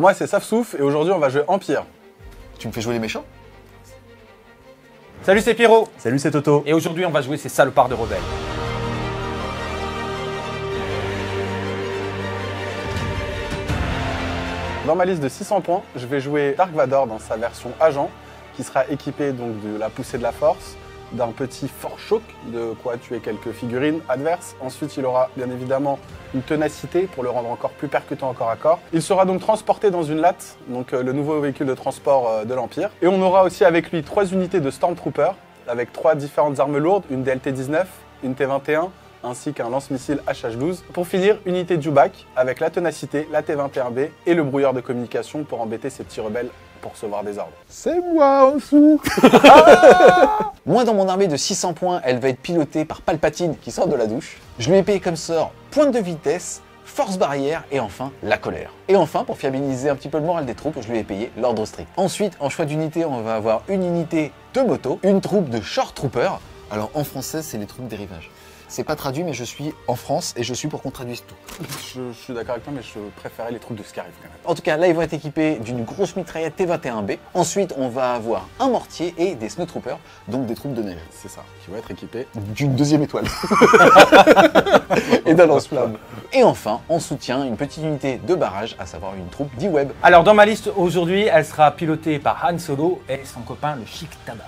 Moi c'est Safsouf et aujourd'hui on va jouer Empire. Tu me fais jouer les méchants? Salut, c'est Pierrot. Salut, c'est Toto. Et aujourd'hui, on va jouer ces salopards de rebelles. Dans ma liste de 600 points, je vais jouer Dark Vador dans sa version agent, qui sera équipé donc de la poussée de la force, d'un petit fort choc, de quoi tuer quelques figurines adverses. Ensuite, il aura bien évidemment une ténacité pour le rendre encore plus percutant au corps à corps. Il sera donc transporté dans une latte, donc le nouveau véhicule de transport de l'Empire. Et on aura aussi avec lui 3 unités de Stormtrooper, avec 3 différentes armes lourdes, une DLT-19, une T-21, ainsi qu'un lance-missile HH-12. Pour finir, unité Dewback, avec la ténacité, la T-21B et le brouilleur de communication pour embêter ces petits rebelles pour recevoir des ordres. C'est moi en dessous. Moi, dans mon armée de 600 points, elle va être pilotée par Palpatine qui sort de la douche. Je lui ai payé comme sort pointe de vitesse, force barrière et enfin la colère. Et enfin, pour fiabiliser un petit peu le moral des troupes, je lui ai payé l'ordre strict. Ensuite, en choix d'unité, on va avoir une unité de moto, une troupe de short troopers. Alors en français, c'est les troupes des rivages. C'est pas traduit, mais je suis en France et je suis pour qu'on traduise tout. Je suis d'accord avec toi, mais je préférais les troupes de Scarif quand même. En tout cas, là, ils vont être équipés d'une grosse mitraillette T-21B. Ensuite, on va avoir un mortier et des snowtroopers, donc des troupes de neige. C'est ça, qui vont être équipés D'une deuxième étoile. Et d'un lance-flamme. Et enfin, en soutien, une petite unité de barrage, à savoir une troupe d'E-Web. Alors, dans ma liste aujourd'hui, elle sera pilotée par Han Solo et son copain, le Chic Tabac.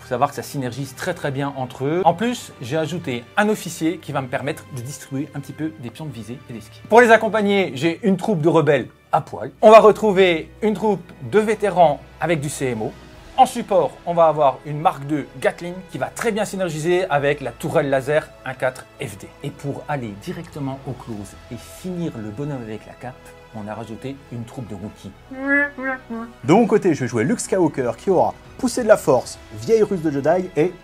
Il faut savoir que ça synergise très bien entre eux. En plus, j'ai ajouté un officier qui va me permettre de distribuer un petit peu des pions de visée et des skis. Pour les accompagner, j'ai une troupe de rebelles à poil. On va retrouver une troupe de vétérans avec du CMO. En support, on va avoir une Mark II Gatling qui va très bien synergiser avec la tourelle laser 1.4 FD. Et pour aller directement au close et finir le bonhomme avec la cape, on a rajouté une troupe de Wookiees. De mon côté, je vais jouer Luke Skywalker qui aura poussée de la force, vieille ruse de Jedi et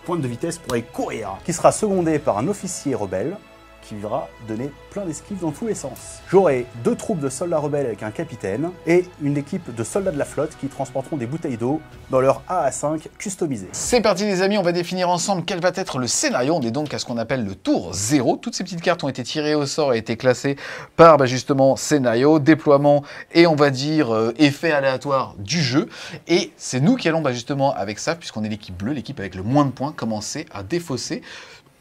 pointe de vitesse pour aller courir, qui sera secondé par un officier rebelle qui viendra donner plein d'esquives dans tous les sens. J'aurai 2 troupes de soldats rebelles avec un capitaine et une équipe de soldats de la flotte qui transporteront des bouteilles d'eau dans leur AA5 customisé. C'est parti les amis, on va définir ensemble quel va être le scénario. On est donc à ce qu'on appelle le tour 0. Toutes ces petites cartes ont été tirées au sort et été classées par justement scénario, déploiement et on va dire effet aléatoire du jeu. Et c'est nous qui allons justement avec ça, puisqu'on est l'équipe bleue, l'équipe avec le moins de points, commencer à défausser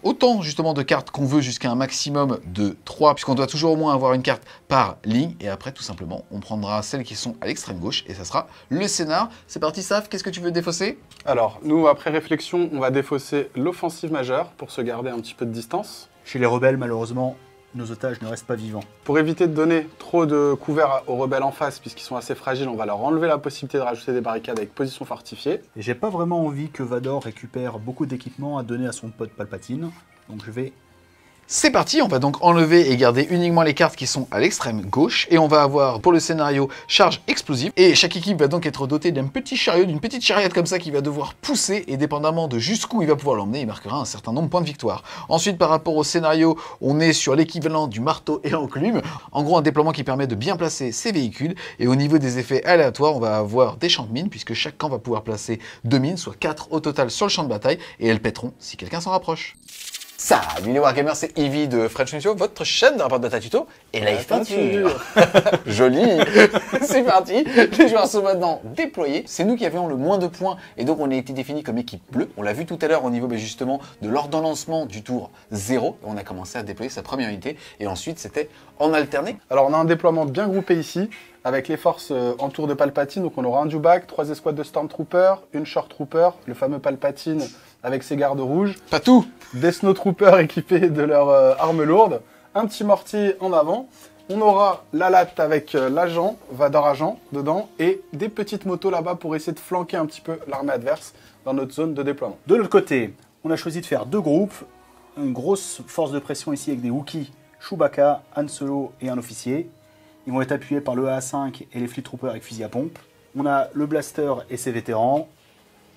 autant justement de cartes qu'on veut jusqu'à un maximum de 3, puisqu'on doit toujours au moins avoir une carte par ligne. Et après, tout simplement, on prendra celles qui sont à l'extrême gauche et ça sera le scénar. C'est parti, Saf, qu'est-ce que tu veux défausser? Alors, nous, après réflexion, on va défausser l'offensive majeure pour se garder un petit peu de distance. Chez les rebelles, malheureusement, nos otages ne restent pas vivants. Pour éviter de donner trop de couverts aux rebelles en face, puisqu'ils sont assez fragiles, on va leur enlever la possibilité de rajouter des barricades avec position fortifiée. Et j'ai pas vraiment envie que Vador récupère beaucoup d'équipements à donner à son pote Palpatine, donc je vais... C'est parti, on va donc enlever et garder uniquement les cartes qui sont à l'extrême gauche. Et on va avoir pour le scénario charge explosive. Et chaque équipe va donc être dotée d'un petit chariot, d'une petite charrette comme ça qui va devoir pousser. Et dépendamment de jusqu'où il va pouvoir l'emmener, il marquera un certain nombre de points de victoire. Ensuite, par rapport au scénario, on est sur l'équivalent du marteau et enclume. En gros, un déploiement qui permet de bien placer ses véhicules. Et au niveau des effets aléatoires, on va avoir des champs de mines, puisque chaque camp va pouvoir placer 2 mines, soit 4 au total sur le champ de bataille. Et elles pèteront si quelqu'un s'en rapproche. Salut les Wargamers, c'est Evie de French Nutio, votre chaîne de rapport data tuto et live peinture. Joli. C'est parti, les joueurs sont maintenant déployés. C'est nous qui avions le moins de points et donc on a été définis comme équipe bleue. On l'a vu tout à l'heure au niveau justement de l'ordre de lancement du tour 0. On a commencé à déployer sa première unité et ensuite c'était en alterné. Alors, on a un déploiement bien groupé ici, avec les forces en tour de Palpatine. Donc, on aura un Dewback, 3 escouades de Stormtroopers, une Short Trooper, le fameux Palpatine avec ses gardes rouges. Pas tout. Des Snowtroopers équipés de leurs armes lourdes, un petit mortier en avant, on aura la latte avec l'agent, Vador agent dedans, et des petites motos là-bas pour essayer de flanquer un petit peu l'armée adverse dans notre zone de déploiement. De l'autre côté, on a choisi de faire 2 groupes, une grosse force de pression ici avec des Wookiees, Chewbacca, Han Solo et un officier. Ils vont être appuyés par le AA5 et les Fleet Troopers avec fusil à pompe. On a le Blaster et ses vétérans,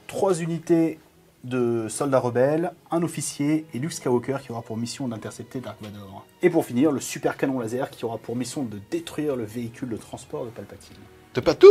3 unités de soldats rebelles, un officier et Luke Skywalker qui aura pour mission d'intercepter Dark Vador. Et pour finir, le super canon laser qui aura pour mission de détruire le véhicule de transport de Palpatine. De pas tout.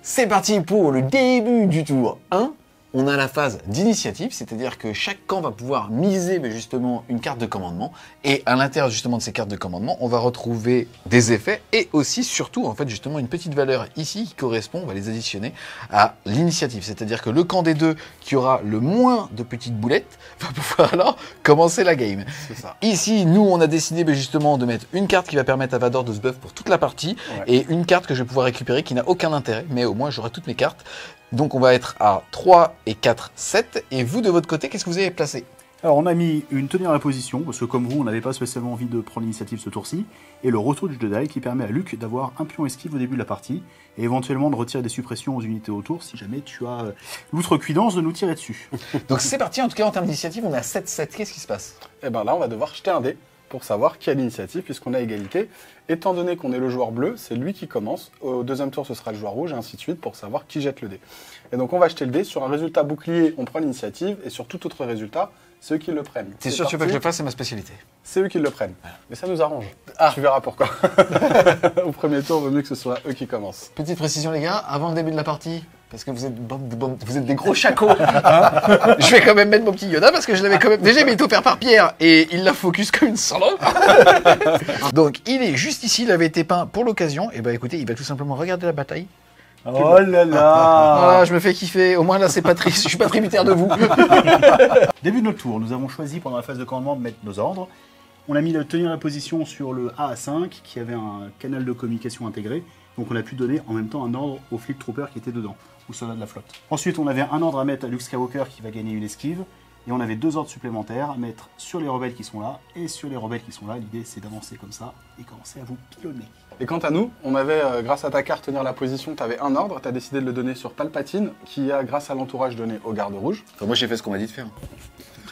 C'est parti pour le début du tour 1. on a la phase d'initiative, c'est-à-dire que chaque camp va pouvoir miser justement une carte de commandement. Et à l'intérieur justement de ces cartes de commandement, on va retrouver des effets et aussi, surtout, en fait, justement, une petite valeur ici qui correspond, on va les additionner à l'initiative. C'est-à-dire que le camp des deux qui aura le moins de petites boulettes va pouvoir alors commencer la game. C'est ça. Ici, nous, on a décidé justement de mettre une carte qui va permettre à Vador de se buff pour toute la partie et une carte que je vais pouvoir récupérer qui n'a aucun intérêt, mais au moins j'aurai toutes mes cartes. Donc on va être à 3 et 4, 7. Et vous, de votre côté, qu'est-ce que vous avez placé? Alors on a mis une tenir la position, parce que comme vous, on n'avait pas spécialement envie de prendre l'initiative ce tour-ci, et le retour du Jedi qui permet à Luke d'avoir un pion esquive au début de la partie, et éventuellement de retirer des suppressions aux unités autour si jamais tu as l'outrecuidance de nous tirer dessus. Donc c'est parti, en tout cas en termes d'initiative, on est à 7-7. Qu'est-ce qui se passe? Et bien là, on va devoir jeter un dé pour savoir qui a l'initiative, puisqu'on a égalité. Étant donné qu'on est le joueur bleu, c'est lui qui commence. Au deuxième tour, ce sera le joueur rouge, et ainsi de suite, pour savoir qui jette le dé. Et donc, on va jeter le dé. Sur un résultat bouclier, on prend l'initiative, et sur tout autre résultat, c'est eux qui le prennent. T'es sûr que tu veux pas que je le fasse? C'est ma spécialité. C'est eux qui le prennent. Mais ça nous arrange. Tu verras pourquoi. Au premier tour, il vaut mieux que ce soit eux qui commencent. Petite précision, les gars, avant le début de la partie, parce que vous êtes des gros chacos, hein, je vais quand même mettre mon petit Yoda parce que je l'avais quand même déjà mis offert par Pierre et il l'a focus comme une salope. Donc il est juste ici, il avait été peint pour l'occasion. Et bah écoutez, il va tout simplement regarder la bataille. Oh là là. Voilà, je me fais kiffer. Au moins là, c'est pas triste. Je suis pas tributaire de vous. Début de notre tour, nous avons choisi pendant la phase de commandement de mettre nos ordres. On a mis le tenir la position sur le AA5 qui avait un canal de communication intégré. Donc on a pu donner en même temps un ordre au fleet trooper qui était dedans, ou soldat de la flotte. Ensuite, on avait un ordre à mettre à Luke Skywalker qui va gagner une esquive. Et on avait 2 ordres supplémentaires à mettre sur les rebelles qui sont là et sur les rebelles qui sont là. L'idée, c'est d'avancer comme ça et commencer à vous pilonner. Et quant à nous, on avait, grâce à ta carte tenir la position, tu avais un ordre, tu as décidé de le donner sur Palpatine, qui a, grâce à l'entourage, donné au garde rouge. Enfin, moi, j'ai fait ce qu'on m'a dit de faire.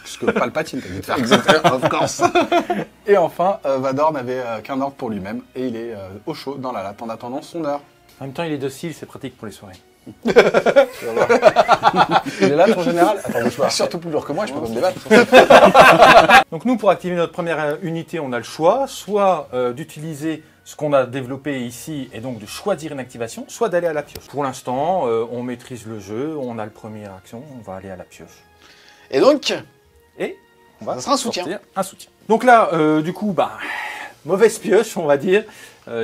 Puisque Palpatine t'a dit de faire. Exactement, of course. Et enfin, Vador n'avait qu'un ordre pour lui-même, et il est au chaud, dans la latte, en attendant son heure. En même temps, il est docile, c'est pratique pour les soirées. Tu vas voir. Il est là, ton général? Attends, bouge pas. Surtout plus lourd que moi, je peux pas me débattre. Donc nous, pour activer notre première unité, on a le choix, soit d'utiliser ce qu'on a développé ici et donc de choisir une activation, soit d'aller à la pioche. Pour l'instant, on maîtrise le jeu, on a le premier action, on va aller à la pioche. Et donc, Et on va ça sera un soutien. sortir un soutien. Donc là, du coup, mauvaise pioche, on va dire.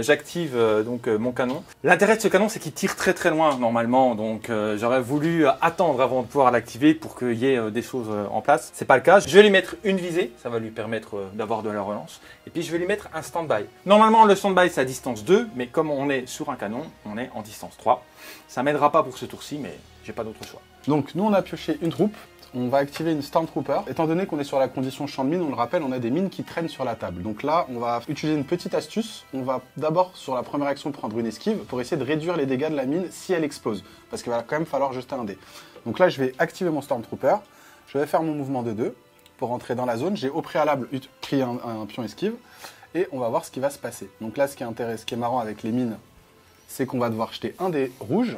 J'active donc mon canon. L'intérêt de ce canon, c'est qu'il tire très très loin normalement, donc j'aurais voulu attendre avant de pouvoir l'activer pour qu'il y ait des choses en place. C'est pas le cas. Je vais lui mettre une visée, ça va lui permettre d'avoir de la relance. Et puis je vais lui mettre un stand-by. Normalement, le stand-by c'est à distance 2, mais comme on est sur un canon, on est en distance 3. Ça m'aidera pas pour ce tour-ci, mais j'ai pas d'autre choix. Donc, nous, on a pioché une troupe. On va activer une Stormtrooper. Étant donné qu'on est sur la condition champ de mine, on le rappelle, on a des mines qui traînent sur la table. Donc là, on va utiliser une petite astuce. On va d'abord, sur la première action, prendre une esquive pour essayer de réduire les dégâts de la mine si elle explose. Parce qu'il va quand même falloir jeter un dé. Donc là, je vais activer mon Stormtrooper. Je vais faire mon mouvement de 2 pour rentrer dans la zone. J'ai au préalable pris un pion esquive. Et on va voir ce qui va se passer. Donc là, ce qui est marrant avec les mines, c'est qu'on va devoir jeter un dé rouge.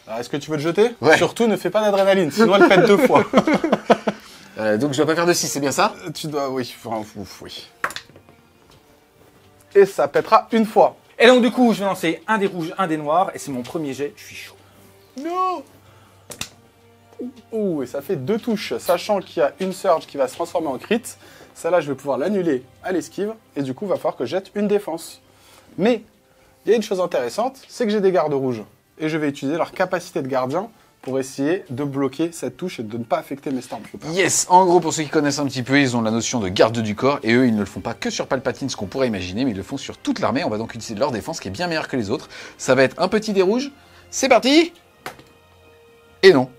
Alors, est-ce que tu veux le jeter? Ouais. Surtout, ne fais pas d'adrénaline, sinon elle pète 2 fois. Donc je dois pas faire de 6, c'est bien ça? Tu dois, oui, oui. Et ça pètera une fois. Et donc du coup, je vais lancer un des rouges, un des noirs, et c'est mon premier jet, je suis chaud. Non. Ouh, et ça fait 2 touches, sachant qu'il y a une surge qui va se transformer en crit. Celle-là, je vais pouvoir l'annuler à l'esquive, et du coup, il va falloir que je jette une défense. Mais, il y a une chose intéressante, c'est que j'ai des gardes rouges. Et je vais utiliser leur capacité de gardien pour essayer de bloquer cette touche et de ne pas affecter mes Stormtroopers. Yes, en gros, pour ceux qui connaissent un petit peu, ils ont la notion de garde du corps, et eux, ils ne le font pas que sur Palpatine, ce qu'on pourrait imaginer, mais ils le font sur toute l'armée. On va donc utiliser leur défense, qui est bien meilleure que les autres. Ça va être un petit dé rouge. C'est parti. Et non.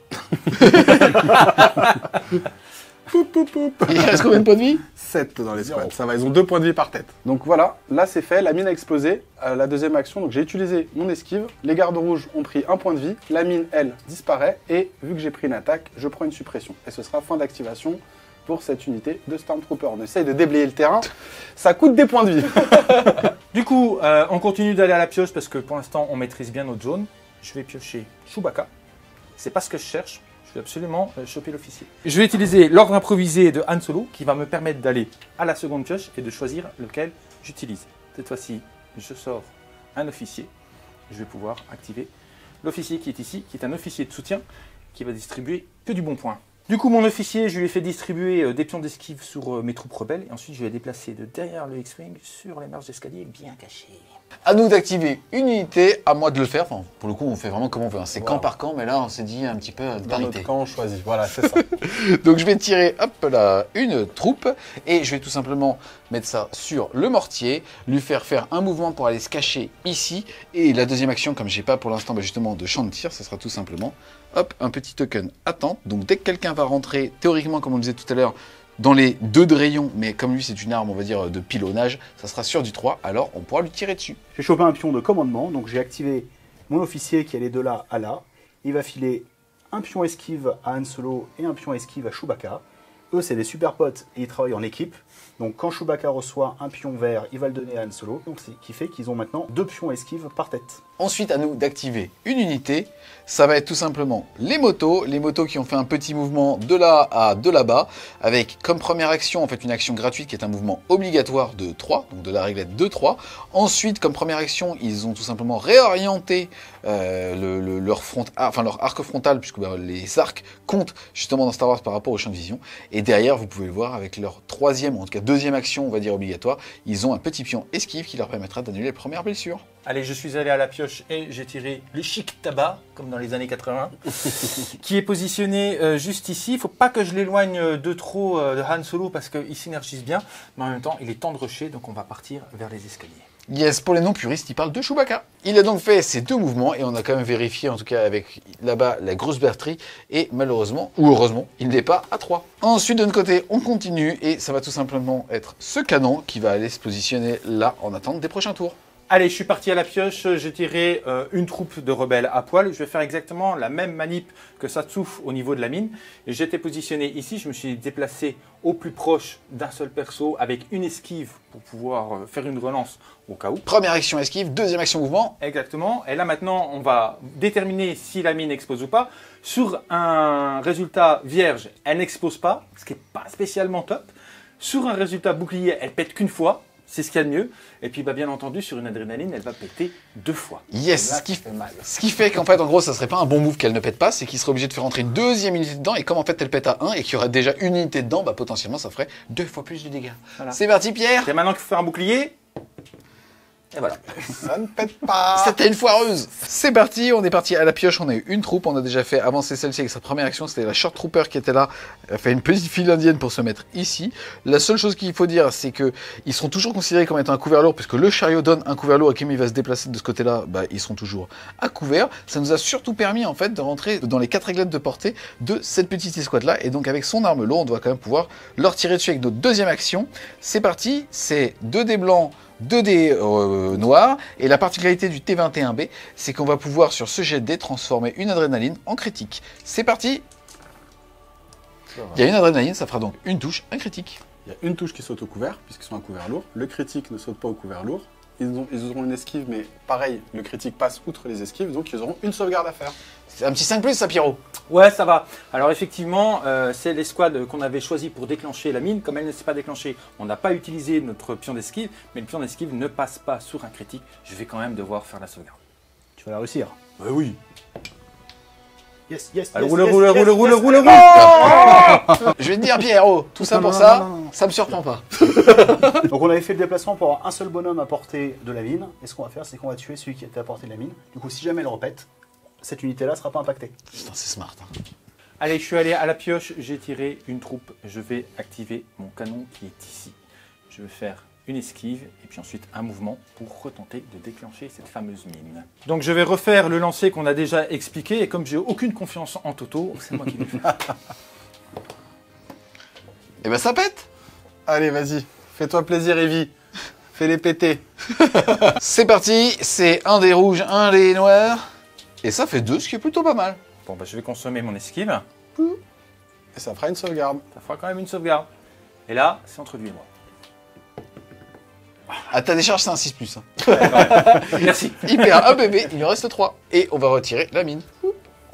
Poup, poup, poup. Il reste combien de points de vie? 7 dans l'escouade, ça va, ils ont 2 points de vie par tête. Donc voilà, là c'est fait, la mine a explosé. La deuxième action, donc j'ai utilisé mon esquive, les gardes rouges ont pris 1 point de vie, la mine, elle, disparaît, et vu que j'ai pris une attaque, je prends une suppression. Et ce sera fin d'activation pour cette unité de Stormtrooper. On essaye de déblayer le terrain, ça coûte des points de vie. Du coup, on continue d'aller à la pioche parce que pour l'instant, on maîtrise bien notre zone. Je vais piocher Chewbacca. C'est pas ce que je cherche. Je vais absolument choper l'officier. Je vais utiliser l'ordre improvisé de Han Solo qui va me permettre d'aller à la seconde pioche et de choisir lequel j'utilise. Cette fois-ci, je sors un officier. Je vais pouvoir activer l'officier qui est ici, qui est un officier de soutien. qui va distribuer que du bon point. Du coup, mon officier, je lui ai fait distribuer des pions d'esquive sur mes troupes rebelles. Et ensuite, je vais déplacer de derrière le X-Wing sur les marches d'escalier bien cachées. À nous d'activer une unité, à moi de le faire. Enfin, pour le coup, on fait vraiment comme on veut. Hein. C'est Voilà. camp par camp, mais là, on s'est dit un petit peu de Dans parité. notre camp, on choisit. Voilà, c'est ça. Donc je vais tirer, hop là, une troupe et je vais tout simplement mettre ça sur le mortier, lui faire un mouvement pour aller se cacher ici. Et la deuxième action, comme j'ai pas pour l'instant justement de champ de tir, ça sera tout simplement, hop, un petit token attente. Donc dès que quelqu'un va rentrer, théoriquement comme on le disait tout à l'heure, dans les 2 de rayon, mais comme lui c'est une arme on va dire de pilonnage, ça sera sur du 3, alors on pourra lui tirer dessus. J'ai chopé un pion de commandement, donc j'ai activé mon officier qui allait de là à là. Il va filer un pion esquive à Han Solo et un pion esquive à Chewbacca. Eux, c'est des super potes et ils travaillent en équipe. Donc quand Chewbacca reçoit un pion vert, il va le donner à Han Solo. Donc c'est qui fait qu'ils ont maintenant 2 pions esquive par tête. Ensuite, à nous d'activer une unité. Ça va être tout simplement les motos qui ont fait un petit mouvement de là à de là-bas, avec comme première action, en fait, une action gratuite qui est un mouvement obligatoire de 3, donc de la réglette de 3. Ensuite, comme première action, ils ont tout simplement réorienté leur arc frontal, puisque les arcs comptent justement dans Star Wars par rapport au champ de vision. Et derrière, vous pouvez le voir, avec leur troisième, ou en tout cas deuxième action, on va dire obligatoire, ils ont un petit pion esquive qui leur permettra d'annuler les premières blessures. Allez, je suis allé à la pioche et j'ai tiré le chic tabac, comme dans les années 80, qui est positionné juste ici. Il ne faut pas que je l'éloigne de trop de Han Solo parce qu'il synergise bien, mais en même temps, il est temps de rusher, donc on va partir vers les escaliers. Yes, pour les non-puristes, il parle de Chewbacca. Il a donc fait ces 2 mouvements et on a quand même vérifié, en tout cas avec là-bas la grosse batterie, et malheureusement, ou heureusement, il n'est pas à 3. Ensuite, de notre côté, on continue et ça va tout simplement être ce canon qui va aller se positionner là en attente des prochains tours. Allez, je suis parti à la pioche, j'ai tiré une troupe de rebelles à poil. Je vais faire exactement la même manip que Satsouf au niveau de la mine. J'étais positionné ici, je me suis déplacé au plus proche d'un seul perso avec une esquive pour pouvoir faire une relance au cas où. Première action esquive, deuxième action mouvement. Exactement. Et là maintenant, on va déterminer si la mine explose ou pas. Sur un résultat vierge, elle n'explose pas, ce qui n'est pas spécialement top. Sur un résultat bouclier, elle pète qu'une fois. C'est ce qu'il y a de mieux. Et puis, bien entendu, sur une adrénaline, elle va péter 2 fois. Yes, Là, ce qui fait qu'en fait, en gros, ça serait pas un bon move qu'elle ne pète pas, c'est qu'il serait obligé de faire entrer une deuxième unité dedans, et comme en fait elle pète à 1 et qu'il y aurait déjà une unité dedans, bah potentiellement ça ferait 2 fois plus de dégâts. Voilà. C'est parti, Pierre. C'est maintenant qu'il faut faire un bouclier. Et voilà. Ça ne pète pas. C'était une foireuse. C'est parti, on est parti à la pioche, on a eu une troupe, on a déjà fait avancer celle-ci avec sa première action, c'était la Short Trooper qui était là, elle a fait une petite file indienne pour se mettre ici. La seule chose qu'il faut dire, c'est que ils seront toujours considérés comme étant un couvert lourd, puisque le chariot donne un couvert lourd et comme il va se déplacer de ce côté-là, bah, ils seront toujours à couvert. Ça nous a surtout permis en fait de rentrer dans les 4 réglettes de portée de cette petite escouade-là, et donc avec son arme lourde, on doit quand même pouvoir leur tirer dessus avec notre deuxième action. C'est parti, c'est 2 dés blancs, 2 dés noirs, et la particularité du T21B, c'est qu'on va pouvoir sur ce jet de dés transformer une adrénaline en critique. C'est parti. Il y a une adrénaline, ça fera donc une touche, un critique. Il y a une touche qui saute au couvert, puisqu'ils sont un couvert lourd. Le critique ne saute pas au couvert lourd. Ils auront une esquive, mais pareil, le critique passe outre les esquives, donc ils auront une sauvegarde à faire. C'est un petit 5+, ça, Pierrot. Ouais, ça va. Alors effectivement, c'est l'escouade qu'on avait choisi pour déclencher la mine. Comme elle ne s'est pas déclenchée, on n'a pas utilisé notre pion d'esquive, mais le pion d'esquive ne passe pas sur un critique. Je vais quand même devoir faire la sauvegarde. Tu vas la réussir. Bah oui. Yes, yes, Allez, yes, roule. Je vais te dire, Pierrot, tout ça Non, pour non, ça, non, non. ça me surprend pas. Donc on avait fait le déplacement pour avoir un seul bonhomme à portée de la mine. Et ce qu'on va faire, c'est qu'on va tuer celui qui était à portée de la mine. Du coup, si jamais elle repète, cette unité-là sera pas impactée. Putain, c'est smart. Hein. Allez, je suis allé à la pioche, j'ai tiré une troupe. Je vais activer mon canon qui est ici. Je vais faire une esquive et puis ensuite un mouvement pour retenter de déclencher cette fameuse mine. Donc je vais refaire le lancer qu'on a déjà expliqué et comme j'ai aucune confiance en Toto, c'est moi qui vais le faire. Et ben ça pète. Allez, vas-y, fais-toi plaisir, Evie. Fais-les péter. C'est parti, c'est un dé rouge, un dé noir. Et ça fait 2, ce qui est plutôt pas mal. Bon, bah, je vais consommer mon esquive. Et ça fera une sauvegarde. Ça fera quand même une sauvegarde. Et là, c'est entre lui et moi. À ta décharge, c'est un 6+. Hein. Merci. Il perd un bébé, il en reste 3. Et on va retirer la mine.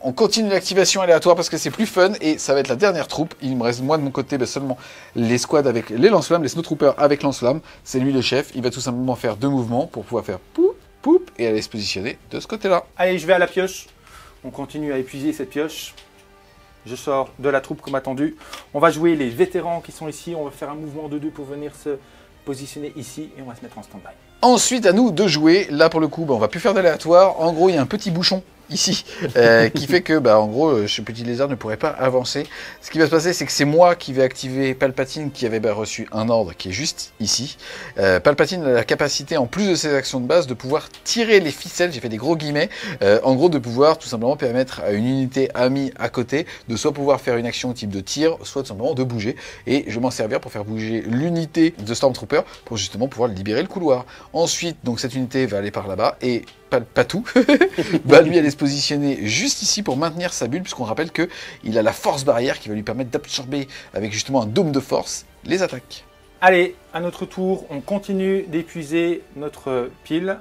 On continue l'activation aléatoire parce que c'est plus fun et ça va être la dernière troupe. Il me reste moi de mon côté seulement les squads avec les lance-flammes, les snowtroopers avec lance-flammes. C'est lui le chef. Il va tout simplement faire 2 mouvements pour pouvoir faire poup, poup et aller se positionner de ce côté-là. Allez, je vais à la pioche. On continue à épuiser cette pioche. je sors de la troupe comme attendu. On va jouer les vétérans qui sont ici. On va faire un mouvement de 2 pour venir se positionner ici et on va se mettre en stand-by. Ensuite, à nous de jouer. Là, pour le coup, on va plus faire d'aléatoire. En gros, il y a un petit bouchon ici qui fait que, en gros, ce petit lézard ne pourrait pas avancer. Ce qui va se passer, c'est que c'est moi qui vais activer Palpatine qui avait reçu un ordre qui est juste ici. Palpatine a la capacité, en plus de ses actions de base, de pouvoir tirer les ficelles, j'ai fait des gros guillemets, en gros de pouvoir tout simplement permettre à une unité amie à côté de soit pouvoir faire une action type de tir, soit tout simplement de bouger. Et je vais m'en servir pour faire bouger l'unité de Stormtrooper pour justement pouvoir libérer le couloir. Ensuite, donc cette unité va aller par là-bas et pas tout, va lui aller se positionner juste ici pour maintenir sa bulle, puisqu'on rappelle qu'il a la force barrière qui va lui permettre d'absorber avec justement un dôme de force les attaques. Allez, à notre tour, on continue d'épuiser notre pile.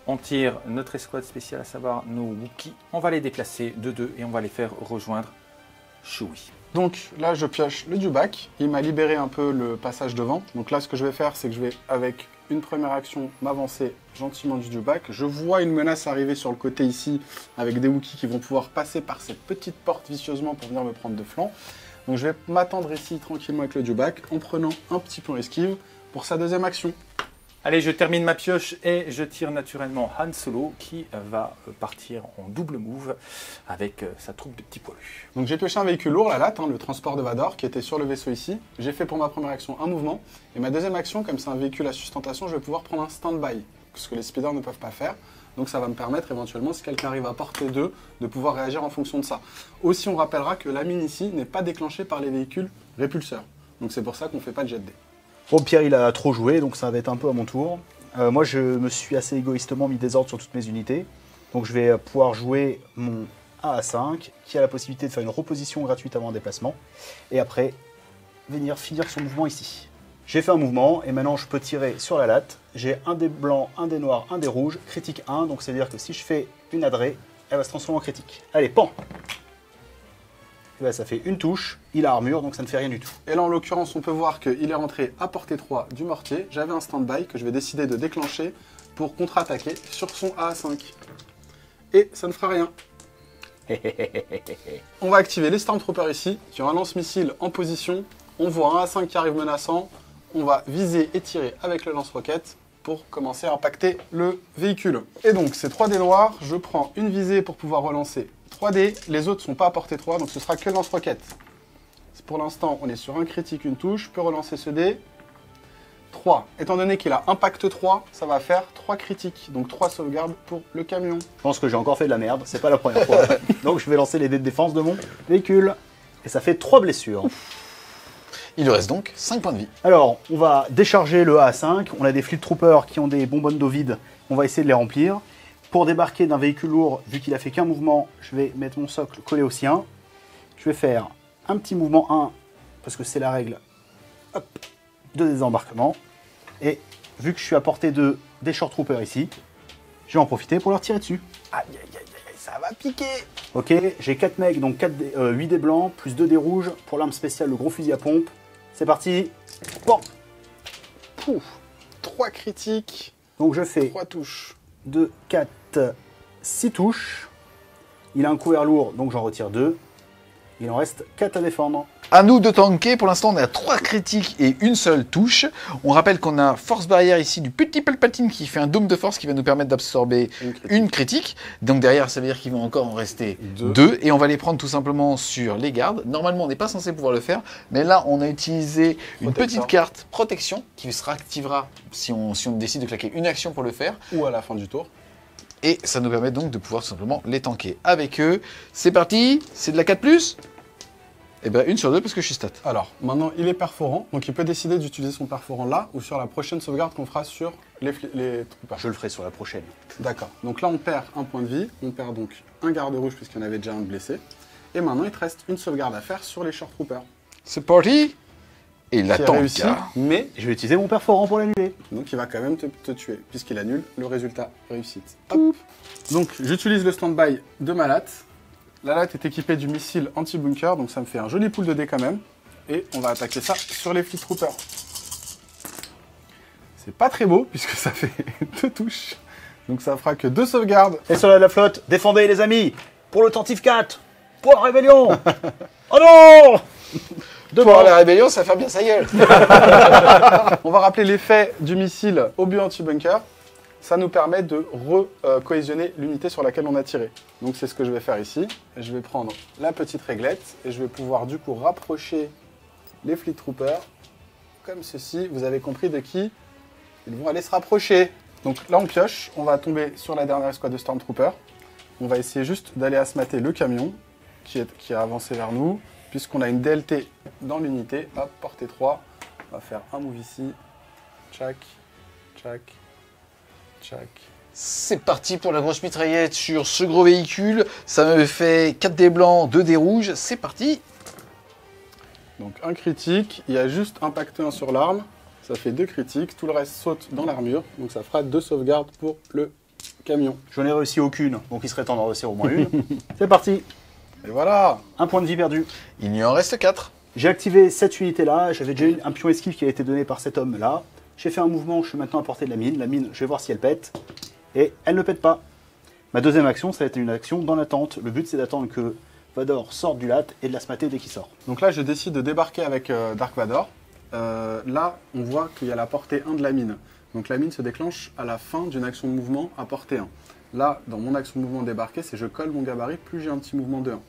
On tire notre escouade spéciale, à savoir nos Wookiees. On va les déplacer de 2 et on va les faire rejoindre Chewie. Donc là, je pioche le Dewback. Il m'a libéré un peu le passage devant. Donc là, ce que je vais faire, c'est que je vais, avec une première action, m'avancer gentiment du Dewback. Je vois une menace arriver sur le côté ici, avec des Wookiees qui vont pouvoir passer par cette petite porte vicieusement pour venir me prendre de flanc. Donc je vais m'attendre ici tranquillement avec le Dewback, en prenant un petit peu esquive pour sa deuxième action. Allez, je termine ma pioche et je tire naturellement Han Solo qui va partir en double move avec sa troupe de petits poilus. Donc j'ai pioché un véhicule lourd, la latte, le transport de Vador, qui était sur le vaisseau ici. J'ai fait pour ma première action un mouvement. Et ma deuxième action, comme c'est un véhicule à sustentation, je vais pouvoir prendre un stand-by, ce que les speeders ne peuvent pas faire. Donc ça va me permettre éventuellement, si quelqu'un arrive à portée 2, de pouvoir réagir en fonction de ça. Aussi, on rappellera que la mine ici n'est pas déclenchée par les véhicules répulseurs. Donc c'est pour ça qu'on ne fait pas de jet D. Bon, Pierre, il a trop joué, donc ça va être un peu à mon tour. Moi, je me suis assez égoïstement mis des ordres sur toutes mes unités. Donc je vais pouvoir jouer mon AA5, qui a la possibilité de faire une reposition gratuite avant un déplacement. Et après, venir finir son mouvement ici. J'ai fait un mouvement, et maintenant je peux tirer sur la latte. J'ai un dé blanc, un dé noir, un dé rouge, critique 1. Donc c'est-à-dire que si je fais une adrée, elle va se transformer en critique. Allez, pan! Et ben, ça fait une touche, il a armure, donc ça ne fait rien du tout. Et là, en l'occurrence, on peut voir qu'il est rentré à portée 3 du mortier. J'avais un stand-by que je vais décider de déclencher pour contre-attaquer sur son AA5. Et ça ne fera rien. On va activer les Stormtroopers ici, qui ont un lance-missile en position. On voit un AA5 qui arrive menaçant. On va viser et tirer avec le lance-roquette pour commencer à impacter le véhicule. Et donc, ces 3 dés noirs, je prends une visée pour pouvoir relancer 3D, les autres ne sont pas à portée 3, donc ce sera que le lance-roquette. Pour l'instant, on est sur un critique, une touche, je peux relancer ce dé. 3. Étant donné qu'il a impact 3, ça va faire 3 critiques, donc 3 sauvegardes pour le camion. Je pense que j'ai encore fait de la merde, c'est pas la première fois. Donc je vais lancer les dés de défense de mon véhicule. Et ça fait 3 blessures. Il lui reste donc 5 points de vie. Alors, on va décharger le AA5. On a des fleet troopers qui ont des bonbonnes d'eau vide. On va essayer de les remplir. Pour débarquer d'un véhicule lourd, vu qu'il a fait qu'un mouvement, je vais mettre mon socle collé au sien. Je vais faire un petit mouvement 1, parce que c'est la règle hop, de désembarquement. Et vu que je suis à portée de des short troopers ici, je vais en profiter pour leur tirer dessus. Aïe, aïe, aïe, aïe, ça va piquer. Ok, j'ai 4 mecs, donc 8 dés blancs, plus 2 dés rouges pour l'arme spéciale, le gros fusil à pompe. C'est parti. Bon. Pouf. 3 critiques. Donc je fais 3 touches. 2, 4, 6 touches. Il a un couvert lourd, donc j'en retire 2. Il en reste 4 à défendre. À nous de tanker. Pour l'instant, on est à 3 critiques et une seule touche. On rappelle qu'on a force barrière ici du petit Palpatine qui fait un dôme de force qui va nous permettre d'absorber une critique. Donc derrière, ça veut dire qu'il va encore en rester 2. Et on va les prendre tout simplement sur les gardes. Normalement, on n'est pas censé pouvoir le faire. Mais là, on a utilisé une petite carte protection qui se réactivera si on décide de claquer une action pour le faire. Ou à la fin du tour. Et ça nous permet donc de pouvoir tout simplement les tanker avec eux. C'est parti. C'est de la 4+. Eh bien, 1 sur 2 parce que je suis stat. Alors, maintenant, il est perforant, donc il peut décider d'utiliser son perforant là ou sur la prochaine sauvegarde qu'on fera sur les troopers. Je le ferai sur la prochaine. D'accord. Donc là, on perd un point de vie. On perd donc un garde rouge puisqu'il y en avait déjà un de blessé. Et maintenant, il te reste une sauvegarde à faire sur les short troopers. C'est parti. Et il Qui attend. réussi, mais Je vais utiliser mon perforant pour l'annuler. donc il va quand même te tuer puisqu'il annule le résultat réussite. Hop. Donc, j'utilise le stand-by de ma latte. La latte est équipée du missile anti-bunker, donc ça me fait un joli pool de dés quand même. Et on va attaquer ça sur les fleet troopers. C'est pas très beau, puisque ça fait 2 touches. Donc ça fera que 2 sauvegardes. Les soldats de la flotte, défendez les amis. Pour le Tantif 4. Pour la rébellion. Oh non. Pour la rébellion, ça va faire bien sa gueule. On va rappeler l'effet du missile au but anti-bunker. Ça nous permet de cohésionner l'unité sur laquelle on a tiré. Donc c'est ce que je vais faire ici. Je vais prendre la petite réglette et je vais pouvoir du coup rapprocher les Fleet Troopers comme ceci. Vous avez compris de qui ils vont aller se rapprocher. Donc là on pioche, on va tomber sur la dernière escouade de Stormtroopers. On va essayer juste d'aller asmater le camion qui a avancé vers nous. Puisqu'on a une DLT dans l'unité, hop, portée 3, on va faire un move ici, tchac, tchac, tchac. C'est parti pour la grosse mitraillette sur ce gros véhicule. Ça me fait 4 dés blancs, 2 dés rouges. C'est parti. Donc un critique, il y a juste impacté un sur l'arme, ça fait 2 critiques, tout le reste saute dans l'armure, donc ça fera 2 sauvegardes pour le camion. J'en ai réussi aucune, donc il serait temps d'en réussir au moins une. C'est parti. Et voilà. Un point de vie perdu. Il n'y en reste 4. J'ai activé cette unité-là, j'avais déjà un pion esquive qui a été donné par cet homme-là. J'ai fait un mouvement, je suis maintenant à portée de la mine. La mine, je vais voir si elle pète. Et elle ne pète pas. Ma deuxième action, ça a été une action dans l'attente. Le but, c'est d'attendre que Vador sorte du latte et de la smatter dès qu'il sort. Donc là, je décide de débarquer avec Dark Vador. Là, on voit qu'il y a la portée 1 de la mine. Donc la mine se déclenche à la fin d'une action de mouvement à portée 1. Là, dans mon action de mouvement débarqué, c'est je colle mon gabarit, plus j'ai un petit mouvement de 1.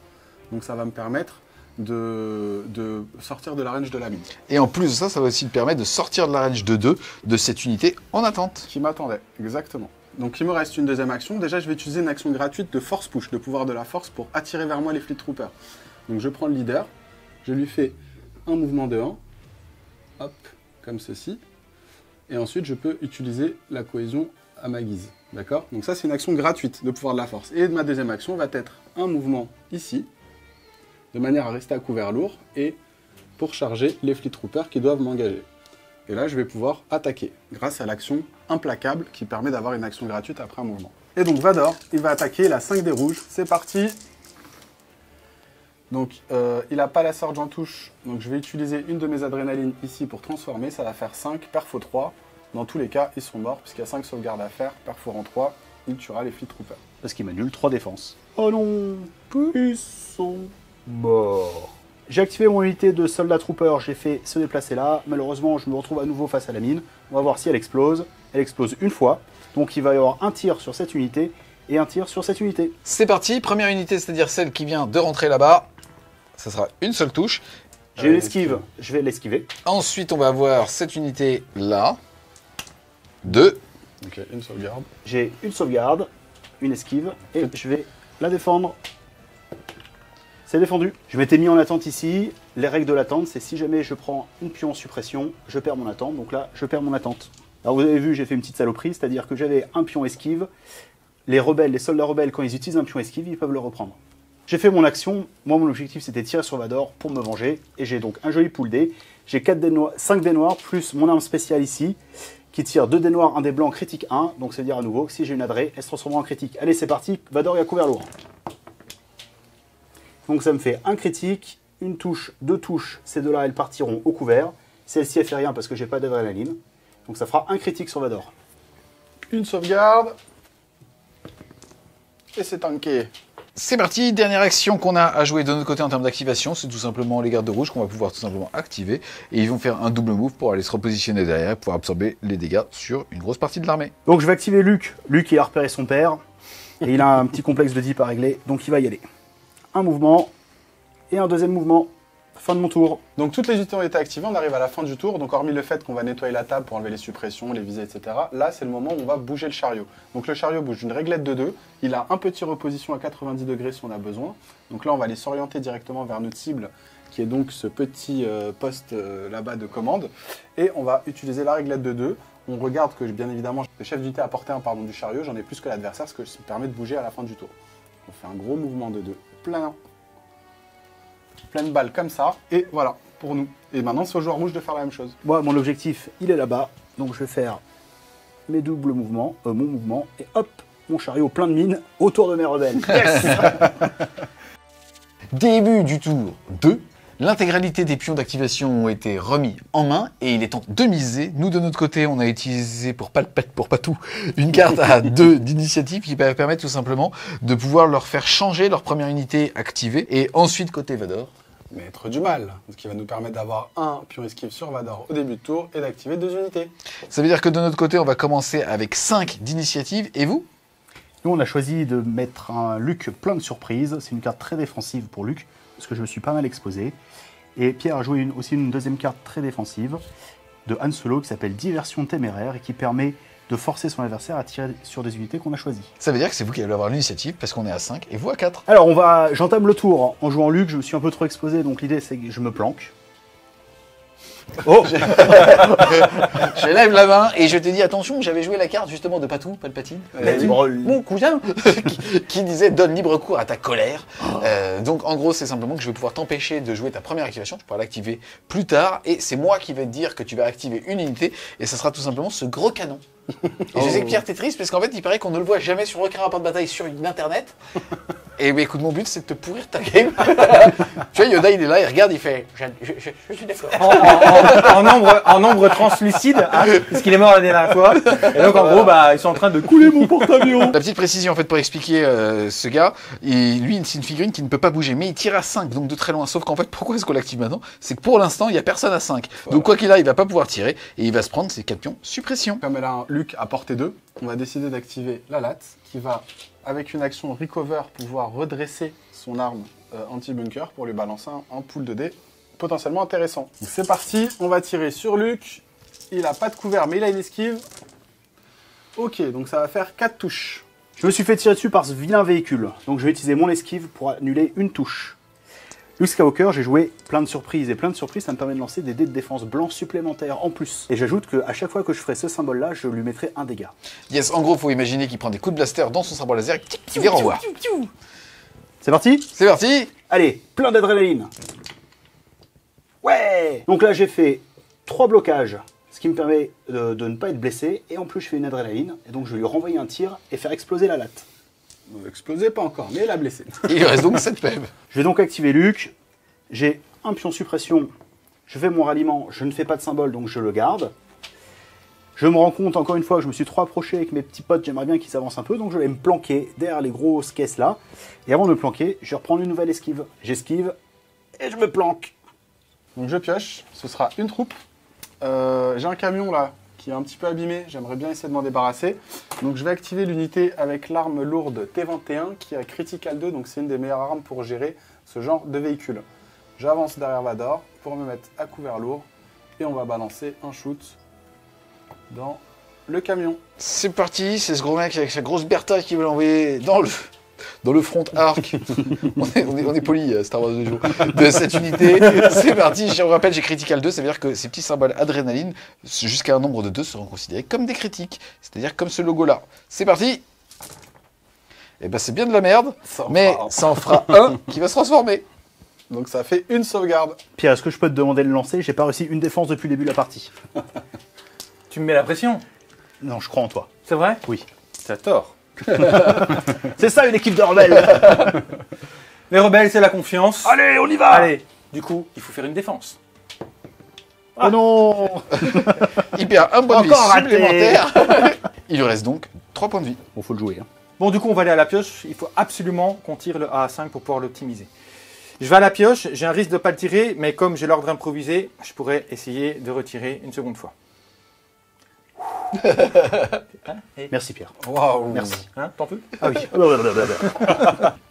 Donc ça va me permettre de sortir de la range de la mine. Et en plus de ça, ça va aussi me permettre de sortir de la range de 2 de cette unité en attente. Qui m'attendait, exactement. Donc il me reste une deuxième action. Déjà, je vais utiliser une action gratuite de force push, de pouvoir de la force pour attirer vers moi les Fleet Troopers. Donc je prends le leader, je lui fais un mouvement de 1, hop, comme ceci. Et ensuite, je peux utiliser la cohésion à ma guise. D'accord? Donc ça, c'est une action gratuite de pouvoir de la force. Et ma deuxième action va être un mouvement ici, de manière à rester à couvert lourd, et pour charger les Fleet Troopers qui doivent m'engager. Et là, je vais pouvoir attaquer, grâce à l'action implacable qui permet d'avoir une action gratuite après un mouvement. Et donc Vador, il va attaquer la 5 des rouges. C'est parti! Donc, il n'a pas la Surge en touche, donc je vais utiliser une de mes adrénalines ici pour transformer. Ça va faire 5, perfo 3. Dans tous les cas, ils sont morts, puisqu'il y a 5 sauvegardes à faire. Perforant 3, il tuera les Fleet Troopers. Parce qu'il m'annule 3 défenses. Oh non, ils sont morts. J'ai activé mon unité de soldat trooper, j'ai fait se déplacer là. Malheureusement, je me retrouve à nouveau face à la mine. On va voir si elle explose. Elle explose une fois. Donc il va y avoir un tir sur cette unité et un tir sur cette unité. C'est parti, première unité, c'est-à-dire celle qui vient de rentrer là-bas. Ça sera une seule touche. J'ai une esquive, je vais l'esquiver. Ensuite, on va avoir cette unité là. 2. Ok, une sauvegarde. J'ai une sauvegarde, une esquive, et je vais la défendre. C'est défendu. Je m'étais mis en attente ici. Les règles de l'attente, c'est si jamais je prends une pion en suppression, je perds mon attente. Donc là, je perds mon attente. Alors vous avez vu, j'ai fait une petite saloperie, c'est-à-dire que j'avais un pion esquive. Les rebelles, les soldats rebelles, quand ils utilisent un pion esquive, ils peuvent le reprendre. J'ai fait mon action. Moi, mon objectif, c'était de tirer sur Vador pour me venger. Et j'ai donc un joli pool dés. J'ai 5 dés noirs, plus mon arme spéciale ici, qui tire 2 dés noirs, 1 dé blanc, critique 1. Donc ça veut dire à nouveau que si j'ai une adré, elle se transformera en critique. Allez, c'est parti. Vador est à couvert lourd. Donc ça me fait un critique, une touche, 2 touches. Ces deux-là, elles partiront au couvert. Celle-ci, elle fait rien parce que j'ai pas d'adrénaline. Donc ça fera un critique sur Vador. Une sauvegarde. Et c'est tanké. C'est parti, dernière action qu'on a à jouer de notre côté en termes d'activation, c'est tout simplement les gardes rouges qu'on va pouvoir tout simplement activer. Et ils vont faire un double move pour aller se repositionner derrière, pour absorber les dégâts sur une grosse partie de l'armée. Donc je vais activer Luke. Luke, il a repéré son père. Et il a un petit complexe de 10 à régler. Donc il va y aller. Un mouvement. Et un deuxième mouvement. Fin de mon tour. Donc toutes les unités ont été activées, on arrive à la fin du tour, donc hormis le fait qu'on va nettoyer la table pour enlever les suppressions, les visées, etc. Là, c'est le moment où on va bouger le chariot. Donc le chariot bouge d'une réglette de 2, il a un petit reposition à 90 degrés si on a besoin. Donc là, on va aller s'orienter directement vers notre cible, qui est donc ce petit poste là-bas de commande. Et on va utiliser la réglette de 2. On regarde que, bien évidemment, le chef d'unité a porté un du chariot, j'en ai plus que l'adversaire, ce qui me permet de bouger à la fin du tour. On fait un gros mouvement de 2, pleine balle comme ça, et voilà, pour nous. Et maintenant, c'est au joueur rouge de faire la même chose. Moi, mon objectif, il est là-bas. Donc je vais faire mes doubles mouvements, mon mouvement, et hop, mon chariot plein de mines autour de mes rebelles. Yes. Début du tour 2. L'intégralité des pions d'activation ont été remis en main et il est temps de miser. Nous, de notre côté, on a utilisé pour Patou une carte à 2 d'initiative qui va permettre tout simplement de pouvoir leur faire changer leur première unité activée. Et ensuite, côté Vador, Maître du mal, ce qui va nous permettre d'avoir un pion esquive sur Vador au début de tour et d'activer 2 unités. ça veut dire que de notre côté, on va commencer avec 5 d'initiative. Et vous? Nous, on a choisi de mettre un Luke plein de surprises. C'est une carte très défensive pour Luke, parce que je me suis pas mal exposé. Et Pierre a joué aussi une deuxième carte très défensive de Han Solo qui s'appelle Diversion téméraire et qui permet de forcer son adversaire à tirer sur des unités qu'on a choisies. Ça veut dire que c'est vous qui allez avoir l'initiative parce qu'on est à 5 et vous à 4. Alors, j'entame le tour en jouant Luke. Je me suis un peu trop exposé, donc l'idée c'est que je me planque. Oh Je lève la main et je te dis attention, j'avais joué la carte justement de Patou, Palpatine, mon cousin, qui disait donne libre cours à ta colère. Donc en gros, c'est simplement que je vais pouvoir t'empêcher de jouer ta première activation, tu pourras l'activer plus tard et c'est moi qui vais te dire que tu vas activer une unité et ça sera tout simplement ce gros canon. Et je sais que Pierre t'es triste parce qu'en fait il paraît qu'on ne le voit jamais sur aucun rapport de bataille sur internet. Et bah, écoute, mon but c'est de te pourrir ta game. Tu vois, Yoda il est là, il regarde, il fait je suis d'accord. En nombre translucide, hein, parce qu'il est mort la dernière fois. Et donc en gros, bah, ils sont en train de couler mon porte-avions. La petite précision en fait pour expliquer ce gars, lui c'est une figurine qui ne peut pas bouger, mais il tire à 5, donc de très loin. Sauf qu'en fait, pourquoi est-ce qu'on l'active maintenant? C'est que pour l'instant, il n'y a personne à 5. Donc quoi qu'il a, il va pas pouvoir tirer et il va se prendre ses 4 pions suppression. Comme elle a un Luke à portée 2, on va décider d'activer la latte qui va, avec une action recover, pouvoir redresser son arme anti-bunker pour lui balancer un pool de dés potentiellement intéressant. Donc c'est parti, on va tirer sur Luke. Il a pas de couvert, mais il a une esquive. Ok, donc ça va faire 4 touches. Je me suis fait tirer dessus par ce vilain véhicule, donc je vais utiliser mon esquive pour annuler une touche. Luke Skywalker, j'ai joué plein de surprises, et plein de surprises, ça me permet de lancer des dés de défense blancs supplémentaires en plus. Et j'ajoute qu'à chaque fois que je ferai ce symbole-là, je lui mettrai un dégât. Yes, en gros, faut imaginer qu'il prend des coups de blaster dans son sabre laser et qu'il les renvoie. C'est parti? C'est parti. Allez, plein d'adrénaline. Ouais! Donc là, j'ai fait 3 blocages, ce qui me permet de ne pas être blessé, et en plus, je fais une adrénaline, et donc je vais lui renvoyer un tir et faire exploser la latte. Explosé, pas encore, mais il a blessé. Il lui reste donc 7 PEV. Je vais donc activer Luke. J'ai un pion suppression. Je fais mon ralliement. Je ne fais pas de symbole, donc je le garde. Je me rends compte, encore une fois, que je me suis trop approché avec mes petits potes. J'aimerais bien qu'ils s'avancent un peu, donc je vais me planquer derrière les grosses caisses là. Et avant de me planquer, je vais reprendre une nouvelle esquive. J'esquive et je me planque. Donc je pioche, ce sera une troupe. J'ai un camion là qui est un petit peu abîmé, j'aimerais bien essayer de m'en débarrasser. Donc je vais activer l'unité avec l'arme lourde T21 qui a Critical 2, donc c'est une des meilleures armes pour gérer ce genre de véhicule. J'avance derrière Vador pour me mettre à couvert lourd et on va balancer un shoot dans le camion. C'est parti, c'est ce gros mec avec sa grosse Bertha qui veut l'envoyer dans le front arc. on est poli, Star Wars de jour. De cette unité, c'est parti. Je vous rappelle, j'ai critical 2, ça veut dire que ces petits symboles adrénaline, jusqu'à un nombre de 2, seront considérés comme des critiques. C'est-à-dire comme ce logo-là. C'est parti. Et ben c'est bien de la merde, mais ça en fera un qui va se transformer. Donc ça fait une sauvegarde. Pierre, est-ce que je peux te demander de le lancer? J'ai pas réussi une défense depuis le début de la partie. Tu me mets la pression. Non, je crois en toi. C'est vrai? Oui. T'as tort. C'est ça une équipe de rebelles. Les rebelles, c'est la confiance. Allez, on y va. Allez, du coup, il faut faire une défense. Oh non. Il perd un point de vie Encore raté. supplémentaire. Il lui reste donc 3 points de vie. Bon, faut le jouer. Hein. Bon, du coup, on va aller à la pioche. Il faut absolument qu'on tire le A à 5 pour pouvoir l'optimiser. Je vais à la pioche, j'ai un risque de ne pas le tirer, mais comme j'ai l'ordre improvisé, je pourrais essayer de retirer une seconde fois. Merci Pierre. Waouh. Merci. Hein, t'en peux? Ah oui.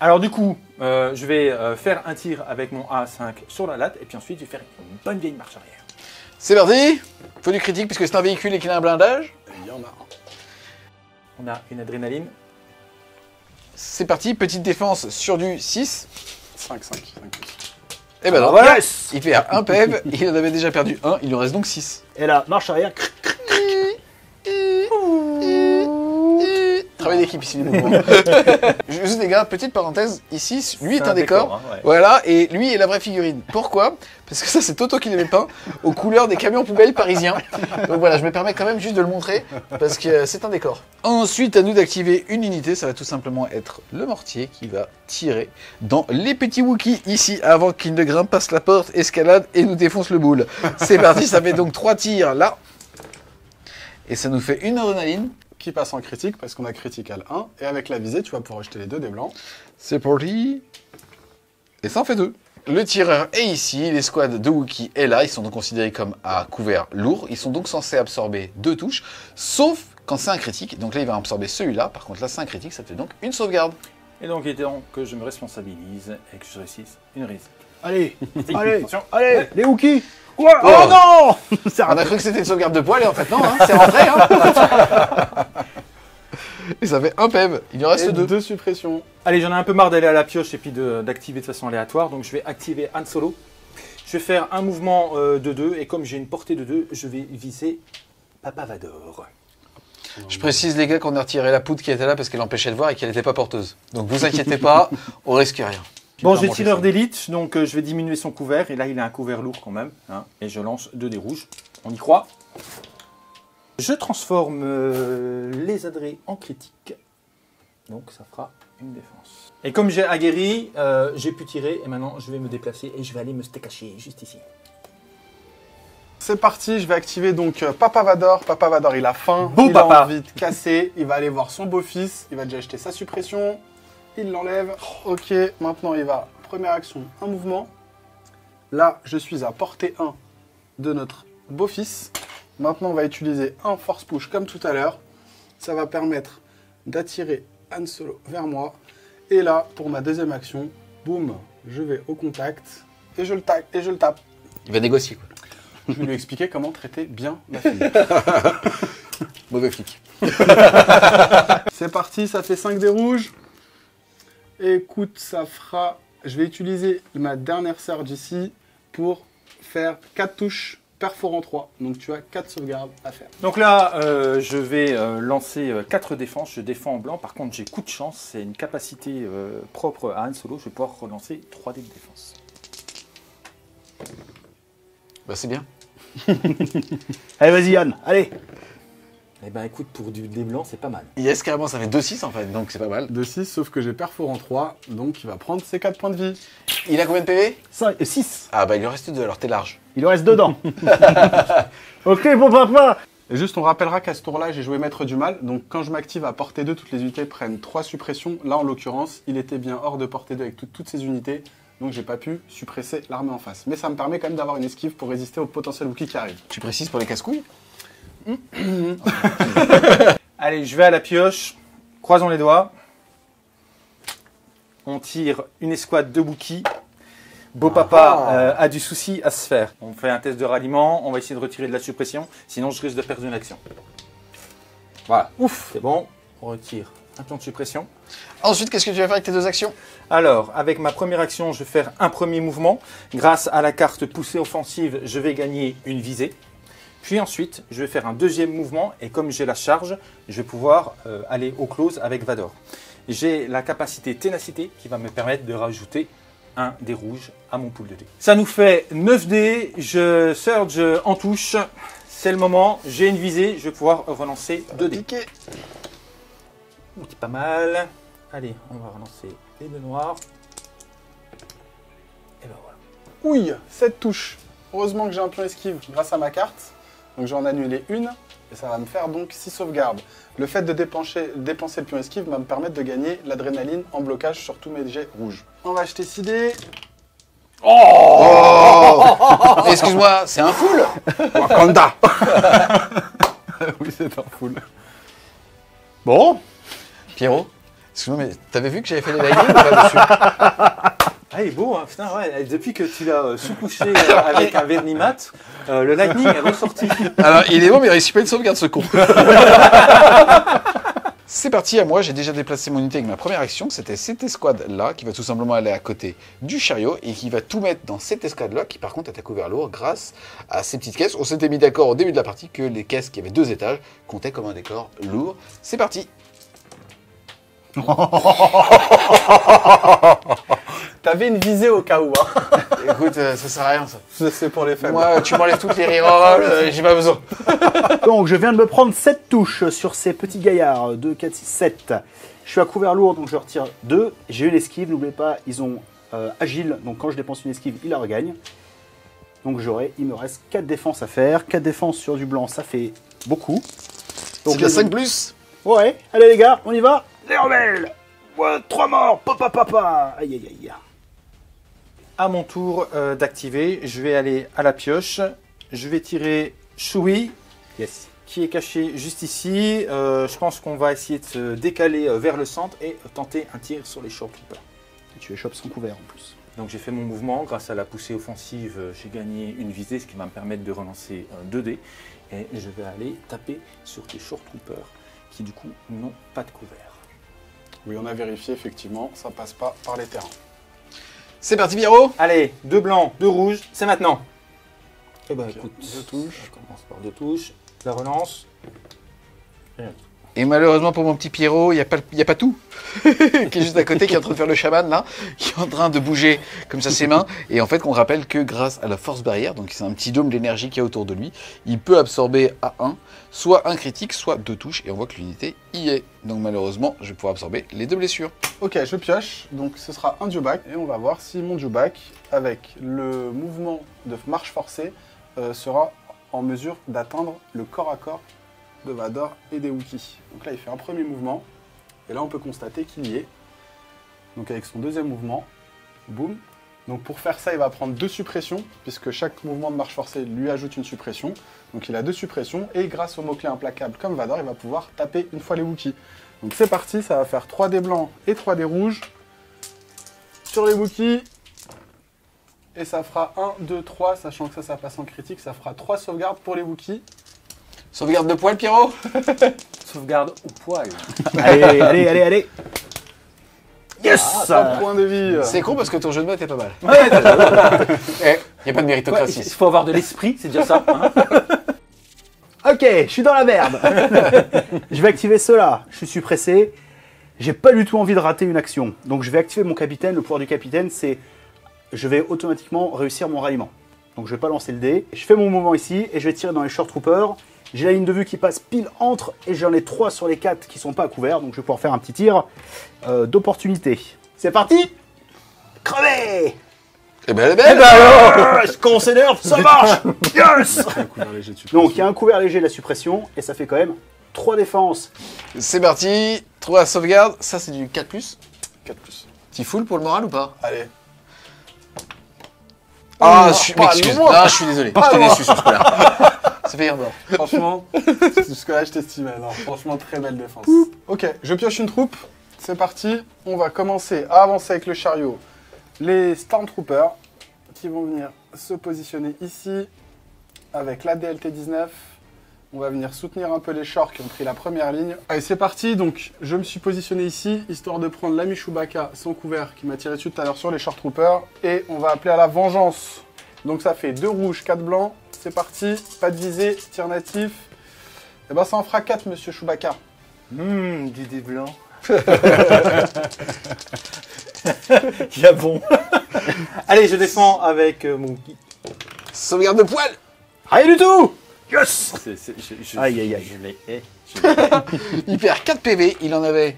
Alors du coup, je vais faire un tir avec mon A5 sur la latte, et puis ensuite je vais faire une bonne vieille marche arrière. C'est parti. Faut du critique puisque c'est un véhicule et qu'il a un blindage. Il y en a. On a une adrénaline. C'est parti, petite défense sur du 6. 5. Et ben non, voilà. il perd un PEV, il en avait déjà perdu un, il lui reste donc 6. Et là, marche arrière. Travail l'équipe ici, les mouvements. Juste les gars, petite parenthèse, ici, lui est un décor. hein, ouais. Voilà, et lui est la vraie figurine. Pourquoi? Parce que ça, c'est Toto qui l'avait peint aux couleurs des camions poubelles parisiens. Donc voilà, je me permets quand même juste de le montrer, parce que c'est un décor. Ensuite, à nous d'activer une unité, ça va tout simplement être le mortier qui va tirer dans les petits Wookiees ici, avant qu'il ne grimpe, passe la porte, escalade et nous défonce le boule. C'est parti, ça fait donc 3 tirs là. Et ça nous fait une adrénaline. Qui passe en critique parce qu'on a critical 1. Et avec la visée, tu vas pouvoir jeter les 2 dés blancs. C'est parti. Et ça en fait 2. Le tireur est ici, les squads de Wookiee est là, ils sont donc considérés comme à couvert lourd, ils sont donc censés absorber 2 touches, sauf quand c'est un critique, donc là il va absorber celui-là, par contre là c'est un critique, ça fait donc une sauvegarde. Et donc, il est temps que je me responsabilise et que je réussisse une réussite. Allez, allez, Attention. allez, les Wookiees. Ouais. Oh. Oh non. C'est On a raté. cru que c'était une sauvegarde de poil et en fait non, hein, c'est rentré. Hein. Et ça fait un PEV, il en reste Et 2. 2 suppressions. Allez, j'en ai un peu marre d'aller à la pioche et puis d'activer de façon aléatoire, donc je vais activer Han Solo. Je vais faire un mouvement de 2 et comme j'ai une portée de 2, je vais viser Papa Vador. Je précise les gars qu'on a retiré la poudre qui était là parce qu'elle empêchait de voir et qu'elle n'était pas porteuse. Donc vous inquiétez pas, on risque rien. Bon, pas j'ai manger tireur ça. d'élite, donc je vais diminuer son couvert. Et là, il a un couvert lourd quand même. Hein, et je lance 2 dés rouges. On y croit. Je transforme les adrets en critique. Donc, ça fera une défense. Et comme j'ai aguerri, j'ai pu tirer. Et maintenant, je vais me déplacer et je vais aller me cacher juste ici. C'est parti, je vais activer donc Papa Vador. Papa Vador, il a faim, Beau il papa. a envie de casser. Il va aller voir son beau-fils, il va déjà jeter sa suppression. Il l'enlève. Ok, maintenant il va, première action, un mouvement. Là, je suis à portée 1 de notre beau-fils. Maintenant, on va utiliser un force push comme tout à l'heure. Ça va permettre d'attirer Han Solo vers moi. Et là, pour ma deuxième action, boum, je vais au contact et je le tape. Il va négocier quoi. Je vais lui expliquer comment traiter bien ma fille. Mauvais flic. C'est parti, ça fait 5 dés rouges. Écoute, ça fera... Je vais utiliser ma dernière surge ici pour faire 4 touches perforant 3. Donc tu as 4 sauvegardes à faire. Donc là, je vais lancer 4 défenses. Je défends en blanc. Par contre, j'ai coup de chance. C'est une capacité propre à Han Solo. Je vais pouvoir relancer 3 dés de défense. Bah c'est bien. Allez, vas-y, Yann, allez. Eh ben écoute, pour du dé blanc, c'est pas mal. Yes, carrément, ça fait 2-6 en fait, donc c'est pas mal. De 6, sauf que j'ai perforant 3. Donc il va prendre ses 4 points de vie. Il a combien de PV? 6. Ah bah il lui reste 2, alors t'es large. Il en reste dedans. Ok, bon papa. Et juste, on rappellera qu'à ce tour-là, j'ai joué Maître du Mal. Donc quand je m'active à portée 2, toutes les unités prennent 3 suppressions. Là, en l'occurrence, il était bien hors de portée 2 avec toutes ces unités. Donc j'ai pas pu suppresser l'armée en face. Mais ça me permet quand même d'avoir une esquive pour résister au potentiel Wookiee qui arrive. Tu précises pour les casse-couilles? Allez, je vais à la pioche. Croisons les doigts. On tire une escouade de Wookiee. Beau papa a du souci à se faire. On fait un test de ralliement. On va essayer de retirer de la suppression. Sinon, je risque de perdre une action. Voilà. Ouf, c'est bon. On retire un plan de suppression. Ensuite, qu'est-ce que tu vas faire avec tes 2 actions? Alors, avec ma première action, je vais faire un premier mouvement. Grâce à la carte poussée offensive, je vais gagner une visée. Puis ensuite, je vais faire un deuxième mouvement. Et comme j'ai la charge, je vais pouvoir aller au close avec Vador. J'ai la capacité ténacité qui va me permettre de rajouter un dé rouge à mon pool de dés. Ça nous fait 9 dés. Je surge en touche. C'est le moment. J'ai une visée. Je vais pouvoir relancer 2 dés. Piqué. C'est pas mal. Allez, on va relancer les 2 noirs. Et ben voilà. Ouille, 7 touches. Heureusement que j'ai un pion esquive grâce à ma carte. Donc je vais en annuler une. Et ça va me faire donc 6 sauvegardes. Le fait de dépenser le pion esquive va me permettre de gagner l'adrénaline en blocage sur tous mes jets rouges. On va acheter 6 dés. Oh excuse-moi, c'est un full? Wakanda. Oui, c'est un full. Bon. Pierrot, excuse-moi, mais t'avais vu que j'avais fait les lightning ou pas dessus? Ah, il est beau, hein. Putain, ouais. Depuis que tu l'as sous-couché avec un vernis mat, le lightning est ressorti. Alors, il est bon, mais il réussit pas une sauvegarde, ce con. C'est parti, à moi, j'ai déjà déplacé mon unité avec ma première action, c'était cette escouade-là, qui va tout simplement aller à côté du chariot, et qui va tout mettre dans cette escouade-là, qui par contre est à couvert lourd grâce à ces petites caisses. On s'était mis d'accord au début de la partie que les caisses qui avaient 2 étages comptaient comme un décor lourd. C'est parti. T'avais une visée au cas où, hein. Écoute, ça sert à rien ça. C'est pour les faibles. Moi, tu m'enlèves toutes les rerolls, j'ai pas besoin. Donc, je viens de me prendre 7 touches sur ces petits gaillards. 2, 4, 6, 7. Je suis à couvert lourd, donc je retire 2. J'ai une esquive, n'oubliez pas, ils ont agile. Donc, quand je dépense une esquive, ils la regagnent. Donc, il me reste 4 défenses à faire. 4 défenses sur du blanc, ça fait beaucoup. Donc, C'est de la 5 plus. Ouais, allez les gars, on y va. Les rebelles. Ouais, 3 morts. Papa. Aïe, aïe, aïe. À mon tour d'activer, je vais aller à la pioche. Je vais tirer Choui, Yes. qui est caché juste ici. Je pense qu'on va essayer de se décaler vers le centre et tenter un tir sur les Shoretroopers. Et tu échoppes sans couvert en plus. Donc j'ai fait mon mouvement. Grâce à la poussée offensive, j'ai gagné une visée, ce qui va me permettre de relancer 2 dés. Et je vais aller taper sur les Shoretroopers, qui du coup n'ont pas de couvert. Oui, on a vérifié, effectivement, ça passe pas par les terrains. C'est parti, Pierrot. Allez, 2 blancs, 2 rouges, c'est maintenant. Eh ben écoute, 2 touches. je commence par 2 touches. La relance. Et malheureusement pour mon petit Pierrot, il n'y a pas tout. Qui est juste à côté, qui est en train de faire le chaman là, qui est en train de bouger comme ça ses mains. Et en fait, qu'on rappelle que grâce à la force barrière, donc c'est un petit dôme d'énergie qu'il y a autour de lui, il peut absorber à 1, soit un critique, soit 2 touches. Et on voit que l'unité y est. Donc malheureusement, je vais pouvoir absorber les 2 blessures. Ok, je pioche, donc ce sera un dewback, et on va voir si mon dewback, avec le mouvement de marche forcée, sera en mesure d'atteindre le corps à corps de Vador et des Wookiees. Donc là, il fait un premier mouvement, et là, on peut constater qu'il y est. Donc avec son deuxième mouvement, boum. Donc pour faire ça, il va prendre 2 suppressions, puisque chaque mouvement de marche forcée lui ajoute une suppression. Donc il a 2 suppressions, et grâce au mot-clé implacable comme Vador, il va pouvoir taper une fois les Wookiees. Donc c'est parti, ça va faire 3 dés blancs et 3 dés rouges sur les Wookiees. Et ça fera 1, 2, 3, sachant que ça passe en critique, ça fera 3 sauvegardes pour les Wookiees. Sauvegarde de poil, Pierrot. Sauvegarde au poil. Allez. Yes. 100 points de vie. C'est con parce que ton jeu de mots était pas mal. Il n'y a pas de méritocratie. Il faut avoir de l'esprit, c'est déjà ça. Hein. Ok, je suis dans la merde. Je vais activer cela. Je suis suppressé. J'ai pas du tout envie de rater une action. Donc je vais activer mon capitaine. Le pouvoir du capitaine, c'est je vais automatiquement réussir mon ralliement. Donc je vais pas lancer le dé. Je fais mon mouvement ici et je vais tirer dans les Shoretroopers. J'ai la ligne de vue qui passe pile entre et j'en ai 3 sur les 4 qui sont pas à couvert. Donc je vais pouvoir faire un petit tir d'opportunité. C'est parti. Crevez. Eh ben, elle est Eh belle. ben alors, quand on s'énerve, ça marche. Yes. Un couvert léger dessus. Donc il y a un couvert léger de la suppression et ça fait quand même 3 défenses. C'est parti. 3 sauvegardes. Ça, c'est du 4+. 4+. T'y full pour le moral ou pas? Allez. Ah, Oh, je pas m'excuse. loin. Non, je suis désolé. Je t'ai déçu sur ce coup-là. Ça fait d'or. Franchement, jusque-là, je t'estimais. Non, franchement, très belle défense. Ok, je pioche une troupe. C'est parti. On va commencer à avancer avec le chariot. Les Stormtroopers qui vont venir se positionner ici avec la DLT-19. On va venir soutenir un peu les Shors qui ont pris la première ligne. Allez, c'est parti. Donc, je me suis positionné ici, histoire de prendre l'ami Chewbacca sans couvert qui m'a tiré dessus tout à l'heure sur les Shoretroopers. Et on va appeler à la vengeance. Donc, ça fait 2 rouges, 4 blancs. C'est parti. Pas de visée, tir natif. Et ben, ça en fera 4, monsieur Chewbacca. Du dé blanc. Il a bon. Allez, je défends avec mon... Sauvegarde de poil. Rien du tout. Yes. Aïe, aïe, aïe. Je l'ai hais. Il perd 4 PV. Il en avait.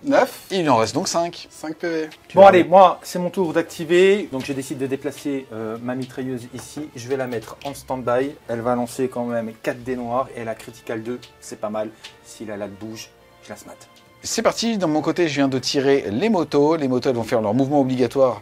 9, Il en reste donc 5. 5 PV. Bon allez, moi c'est mon tour d'activer, donc je décide de déplacer ma mitrailleuse ici, je vais la mettre en stand-by, elle va lancer quand même 4 dés noirs et elle a critical 2, c'est pas mal, si la latte bouge, je la smate. C'est parti. De mon côté, je viens de tirer les motos. Les motos, elles vont faire leur mouvement obligatoire.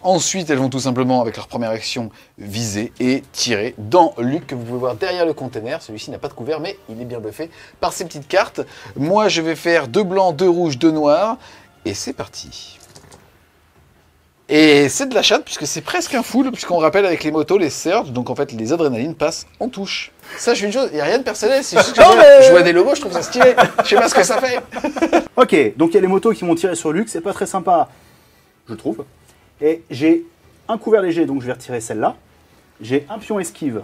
Ensuite, elles vont tout simplement, avec leur première action, viser et tirer dans Luke, que vous pouvez voir derrière le container. Celui-ci n'a pas de couvert, mais il est bien bluffé par ces petites cartes. Moi, je vais faire 2 blancs, 2 rouges, 2 noirs. Et c'est parti. Et c'est de la chatte, puisque c'est presque un full, puisqu'on rappelle avec les motos, les surges, donc en fait, les adrénalines passent en touche. Ça, je fais une chose, il n'y a rien de personnel, c'est juste que je vois des logos, je trouve ça stylé. Je sais pas ce que ça fait. Ok, donc il y a les motos qui m'ont tiré sur Luke, c'est pas très sympa, je trouve. Et j'ai un couvert léger, donc je vais retirer celle-là. J'ai un pion esquive,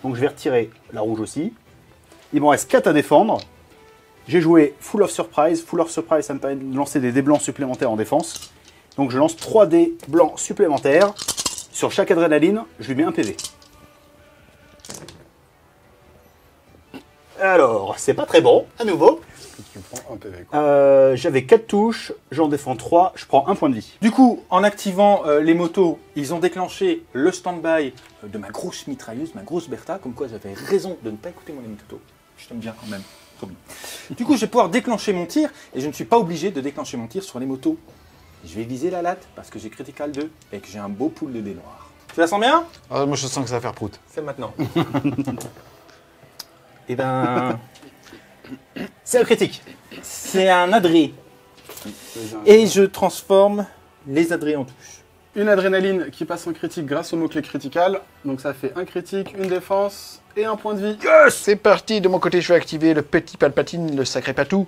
donc je vais retirer la rouge aussi. Il m'en reste 4 à défendre. J'ai joué Full of Surprise. Full of Surprise, ça me permet de lancer des dés blancs supplémentaires en défense. Donc je lance 3 dés blancs supplémentaires. Sur chaque adrénaline, je lui mets un PV. Alors, c'est pas très bon, à nouveau. Tu prends un PV, quoi. J'avais 4 touches, j'en défends 3, je prends 1 point de vie. Du coup, en activant les motos, ils ont déclenché le stand-by de ma grosse mitrailleuse, ma grosse Bertha, comme quoi j'avais raison de ne pas écouter mon ami Toto. Je t'aime bien quand même. Promis. Du coup, je vais pouvoir déclencher mon tir et je ne suis pas obligé de déclencher mon tir sur les motos. Je vais viser la latte parce que j'ai critical 2 et que j'ai un beau pool de dés noirs. Tu la sens bien? Ah, moi je sens que ça va faire prout. C'est maintenant. Eh ben, C'est un critique. c'est un adré. Et je transforme les adrés en touche. Une adrénaline qui passe en critique grâce au mot-clé critical. Donc ça fait un critique, une défense et un point de vie. C'est parti, de mon côté je vais activer le petit Palpatine, le sacré patou,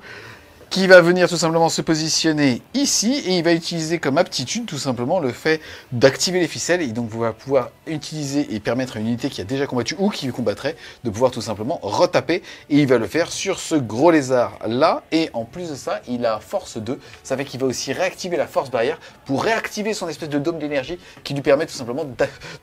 qui va venir tout simplement se positionner ici et il va utiliser comme aptitude tout simplement le fait d'activer les ficelles et donc va pouvoir utiliser et permettre à une unité qui a déjà combattu ou qui combattrait de pouvoir tout simplement retaper et il va le faire sur ce gros lézard là et en plus de ça il a force 2, ça fait qu'il va aussi réactiver la force barrière pour réactiver son espèce de dôme d'énergie qui lui permet tout simplement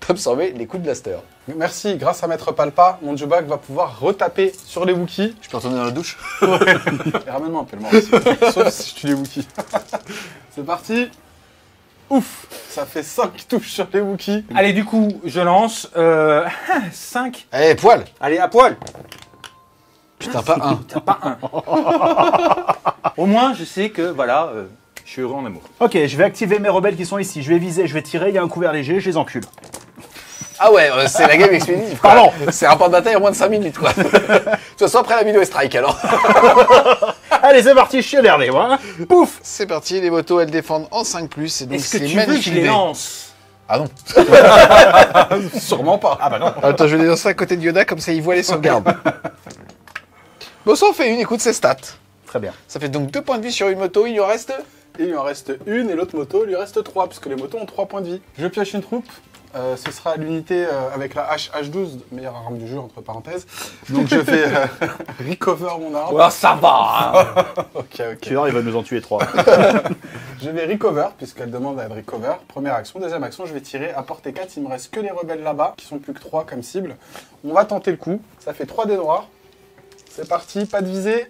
d'absorber les coups de blaster. Merci, grâce à Maître Palpa, mon Dewback va pouvoir retaper sur les Wookiees. Je peux retourner dans la douche? Et ramène-moi un peu le mort aussi. Sauf si je tue les Wookiees. C'est parti. Ouf, ça fait 5 touches sur les Wookiees. Allez, du coup, je lance 5. Allez, poil. Allez, à poil. Putain, pas un. T'as pas un. Au moins, je sais que, voilà, je suis heureux en amour. Ok, je vais activer mes rebelles qui sont ici. Je vais viser, je vais tirer, il y a un couvert léger, je les encule. Ah ouais, c'est la game expéditive. Pardon. C'est un rapport de bataille en moins de 5 minutes, quoi. De toute façon, après la vidéo est strike, alors. Allez, c'est parti, je suis énervé, moi. Pouf. C'est parti, les motos, elles défendent en 5+, et donc Est-ce que c'est tu veux que je magnifique. les lance? Ah non. Sûrement pas. Ah bah non. Attends, je vais les lancer à côté de Yoda, comme ça il voit les sauvegardes. Bon, ça en fait une, écoute, c'est stats. Très bien. Ça fait donc 2 points de vie sur une moto, il lui en reste... Et il en reste une et l'autre moto, il lui reste 3, puisque les motos ont 3 points de vie. Je pioche une troupe. Ce sera l'unité avec la H12, meilleure arme du jeu, entre parenthèses. Donc je fais recover mon arme. Oh, ça va, hein. Ok. Tu vois, il va nous en tuer 3. Je vais recover, puisqu'elle demande à être recover. Première action. Deuxième action, je vais tirer à portée 4. Il me reste que les rebelles là-bas, qui sont plus que 3 comme cible. On va tenter le coup. Ça fait 3 dés noirs. C'est parti, pas de visée.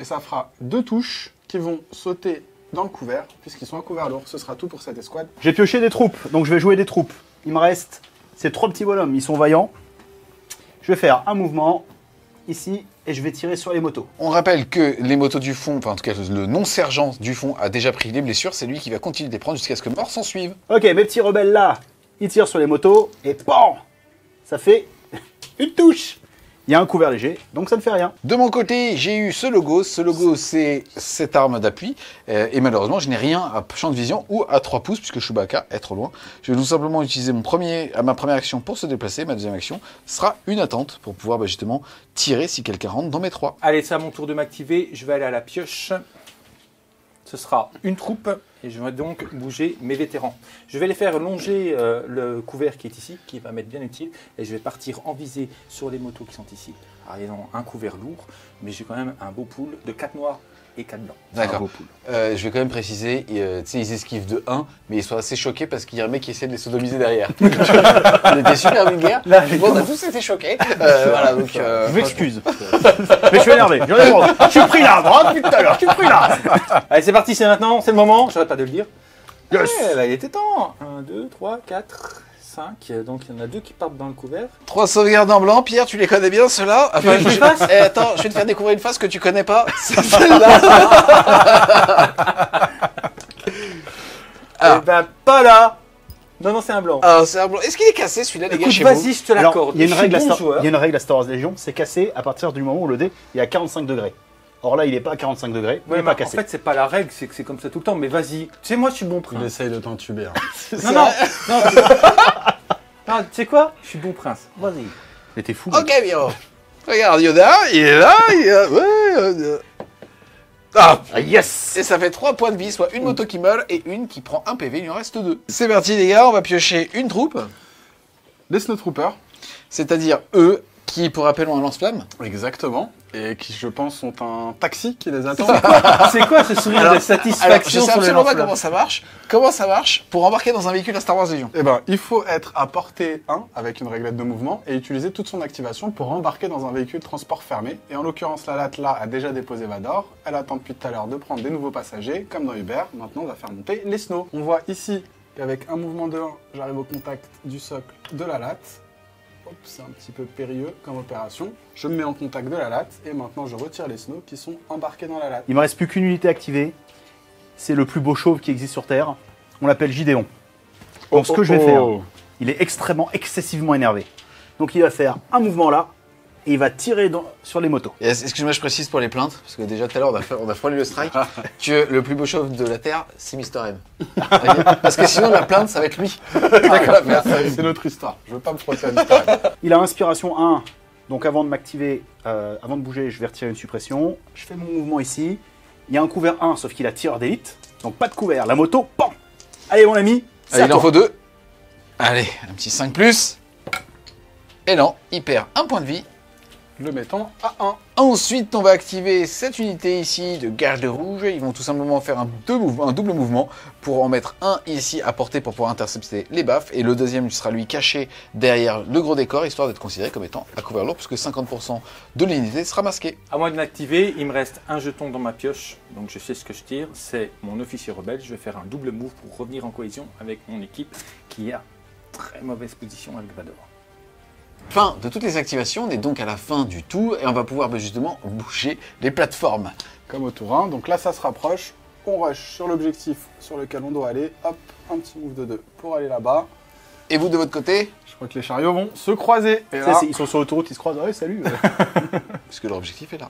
Et ça fera 2 touches qui vont sauter dans le couvert, puisqu'ils sont à couvert lourd. Ce sera tout pour cette escouade. J'ai pioché des troupes, donc je vais jouer des troupes. Il me reste ces 3 petits bonhommes, ils sont vaillants. Je vais faire un mouvement ici et je vais tirer sur les motos. On rappelle que les motos du fond, enfin en tout cas le non-sergent du fond a déjà pris les blessures, c'est lui qui va continuer de les prendre jusqu'à ce que mort s'en suive. Ok, mes petits rebelles là, ils tirent sur les motos et PAM! Ça fait une touche. Il y a un couvert léger, donc ça ne fait rien. De mon côté, j'ai eu ce logo. Ce logo, c'est cette arme d'appui. Et malheureusement, je n'ai rien à champ de vision ou à 3 pouces, puisque Chewbacca est trop loin. Je vais tout simplement utiliser ma première action pour se déplacer. Ma deuxième action sera une attente pour pouvoir justement tirer si quelqu'un rentre dans mes 3. Allez, c'est à mon tour de m'activer. Je vais aller à la pioche. Ce sera une troupe et je vais donc bouger mes vétérans. Je vais les faire longer le couvert qui est ici, qui va m'être bien utile, et je vais partir en visée sur les motos qui sont ici. Alors, ils ont un couvert lourd, mais j'ai quand même un beau pool de 4 noirs et 4 blancs. D'accord. Un beau pool. Je vais quand même préciser, tu sais, ils esquivent de 1, mais ils sont assez choqués parce qu'il y a un mec qui essaie de les sodomiser derrière. On était super vulgaires. Bon, on a tous été choqués. Voilà, donc, Je m'excuse. Mais je suis énervé. J'en ai marre. Je suis pris là, hein, depuis tout à l'heure. Je suis pris là. Allez, c'est parti, c'est maintenant, c'est le moment. J'arrête pas de le dire. Yes. Ouais, là, il était temps. 1, 2, 3, 4, 5. Donc, il y en a 2 qui partent dans le couvert. 3 sauvegardes en blanc. Pierre, tu les connais bien, ceux-là? Enfin, veux que je fasse attends, je vais te faire découvrir une phase que tu connais pas. C'est celle-là. Eh ben, pas là. Non, c'est un blanc. Ah, c'est un blanc. Est-ce qu'il est cassé, celui-là, les gars, Écoute, chez vous? vas-y, je te Alors, l'accorde. il y a une Je suis règle à bon Star- joueur. il y a une règle à Star Wars Légion, c'est cassé à partir du moment où le dé est à 45 degrés. Or là, il n'est pas à 45 degrés, il Ouais, n'est mais pas en cassé. fait, c'est pas la règle, c'est que c'est comme ça tout le temps. Mais vas-y. Tu sais, moi, je suis bon Il prince. essaye de t'entuber. Hein. Non, non, non. Non, tu sais quoi? Je suis bon prince. Vas-y. Mais t'es fou. Ok, bien. Regarde, Yoda, il est là, ouais. Ah, Ah, yes. et ça fait 3 points de vie, soit une moto qui meurt et une qui prend 1 PV, il en reste 2. C'est parti les gars, on va piocher une troupe, Les Snowtroopers. c'est-à-dire eux, qui, pour rappel, ont un lance-flamme. Exactement. Et qui, je pense, sont un taxi qui les attend. C'est quoi ce sourire de Alors, je satisfaction sais sur les absolument pas lance-flammes? comment ça marche. Comment ça marche pour embarquer dans un véhicule à Star Wars Légion? Eh ben, il faut être à portée 1 avec une réglette de mouvement et utiliser toute son activation pour embarquer dans un véhicule transport fermé. Et en l'occurrence, la latte là a déjà déposé Vador. Elle attend depuis tout à l'heure de prendre des nouveaux passagers, comme dans Uber. Maintenant, on va faire monter les snows. On voit ici qu'avec un mouvement de 1, j'arrive au contact du socle de la latte. Hop, c'est un petit peu périlleux comme opération. Je me mets en contact de la latte et maintenant je retire les snows qui sont embarqués dans la latte. Il me reste plus qu'une unité activée. C'est le plus beau chauve qui existe sur Terre. On l'appelle Gideon. Donc ce que je vais faire, il est excessivement énervé. Donc il va faire un mouvement là et il va tirer sur les motos. Excuse-moi, je précise pour les plaintes, parce que déjà tout à l'heure on a frôlé le strike, que le plus beau chauve de la Terre, c'est Mister M. Ok, parce que sinon la plainte, ça va être lui. D'accord, c'est notre histoire. Je veux pas me frotter à Mister M. Il a inspiration 1. Donc avant de m'activer, avant de bouger, je vais retirer une suppression. Je fais mon mouvement ici. Il y a un couvert 1, sauf qu'il a tireur d'élite. Donc pas de couvert. La moto, PAM! Allez mon ami, c'est Allez, à il en toi. faut 2. Allez, un petit 5+. Et non, il perd un point de vie. Le mettant à 1. Ensuite, on va activer cette unité ici de garde rouge. Ils vont tout simplement faire un double mouvement pour en mettre un ici à portée pour pouvoir intercepter les baffes. Et le deuxième sera lui caché derrière le gros décor, histoire d'être considéré comme étant à couvert lourd, puisque 50% de l'unité sera masqué. À moins de m'activer, il me reste un jeton dans ma pioche, donc je sais ce que je tire. C'est mon officier rebelle. Je vais faire un double move pour revenir en cohésion avec mon équipe qui est à très mauvaise position avec Vador. Fin de toutes les activations, on est donc à la fin du tour et on va pouvoir justement bouger les plateformes. Comme au tour 1. Donc là, ça se rapproche. On rush sur l'objectif sur lequel on doit aller. Hop, un petit move de 2 pour aller là-bas. Et vous de votre côté? Je crois que les chariots vont se croiser. Et là, Ils sont sur l'autoroute, ils se croisent. Ouais, salut. Parce que leur objectif est là.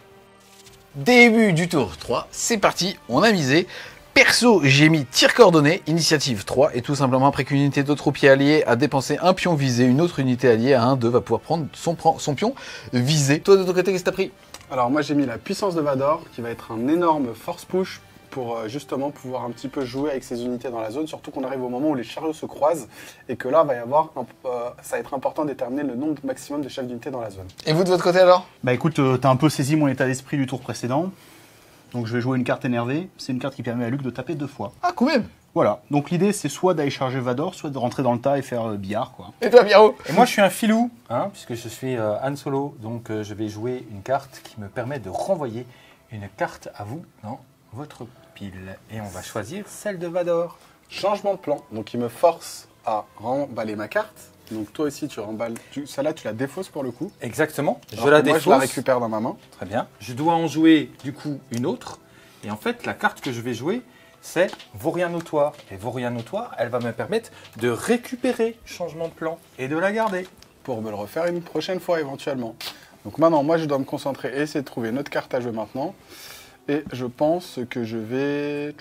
Début du tour 3, c'est parti, on a misé. Perso, j'ai mis tir coordonné, initiative 3, et tout simplement après qu'une unité d'autres pieds alliés a dépensé un pion visé, une autre unité alliée à 1-2 va pouvoir prendre son pion visé. Toi de ton côté, qu'est-ce que t'as pris? alors moi j'ai mis la puissance de Vador qui va être un énorme force push pour justement pouvoir un petit peu jouer avec ces unités dans la zone, surtout qu'on arrive au moment où les chariots se croisent et que là va y avoir ça va être important de déterminer le nombre maximum de chefs d'unité dans la zone. Et vous de votre côté alors? Bah écoute, t'as un peu saisi mon état d'esprit du tour précédent. Donc je vais jouer une carte énervée. C'est une carte qui permet à Luc de taper 2 fois. Ah, quand même. Voilà. Donc l'idée c'est soit d'aller charger Vador, soit de rentrer dans le tas et faire billard quoi. Et toi, Miro? Et moi, je suis un filou, hein, puisque je suis Han Solo, donc je vais jouer une carte qui me permet de renvoyer une carte à vous dans votre pile. Et on va choisir celle de Vador. Changement de plan, donc il me force à remballer ma carte. Donc toi aussi tu remballes, celle-là tu la défausses pour le coup. Exactement, je Alors la que moi, défausse. je la récupère dans ma main. Très bien. Je dois en jouer du coup une autre. Et en fait, la carte que je vais jouer, c'est Vaurien Notoire. Et Vaurien Notoire, elle va me permettre de récupérer changement de plan et de la garder. Pour me le refaire une prochaine fois éventuellement. Donc maintenant, moi je dois me concentrer et essayer de trouver une autre carte à jouer maintenant. Et je pense que je vais...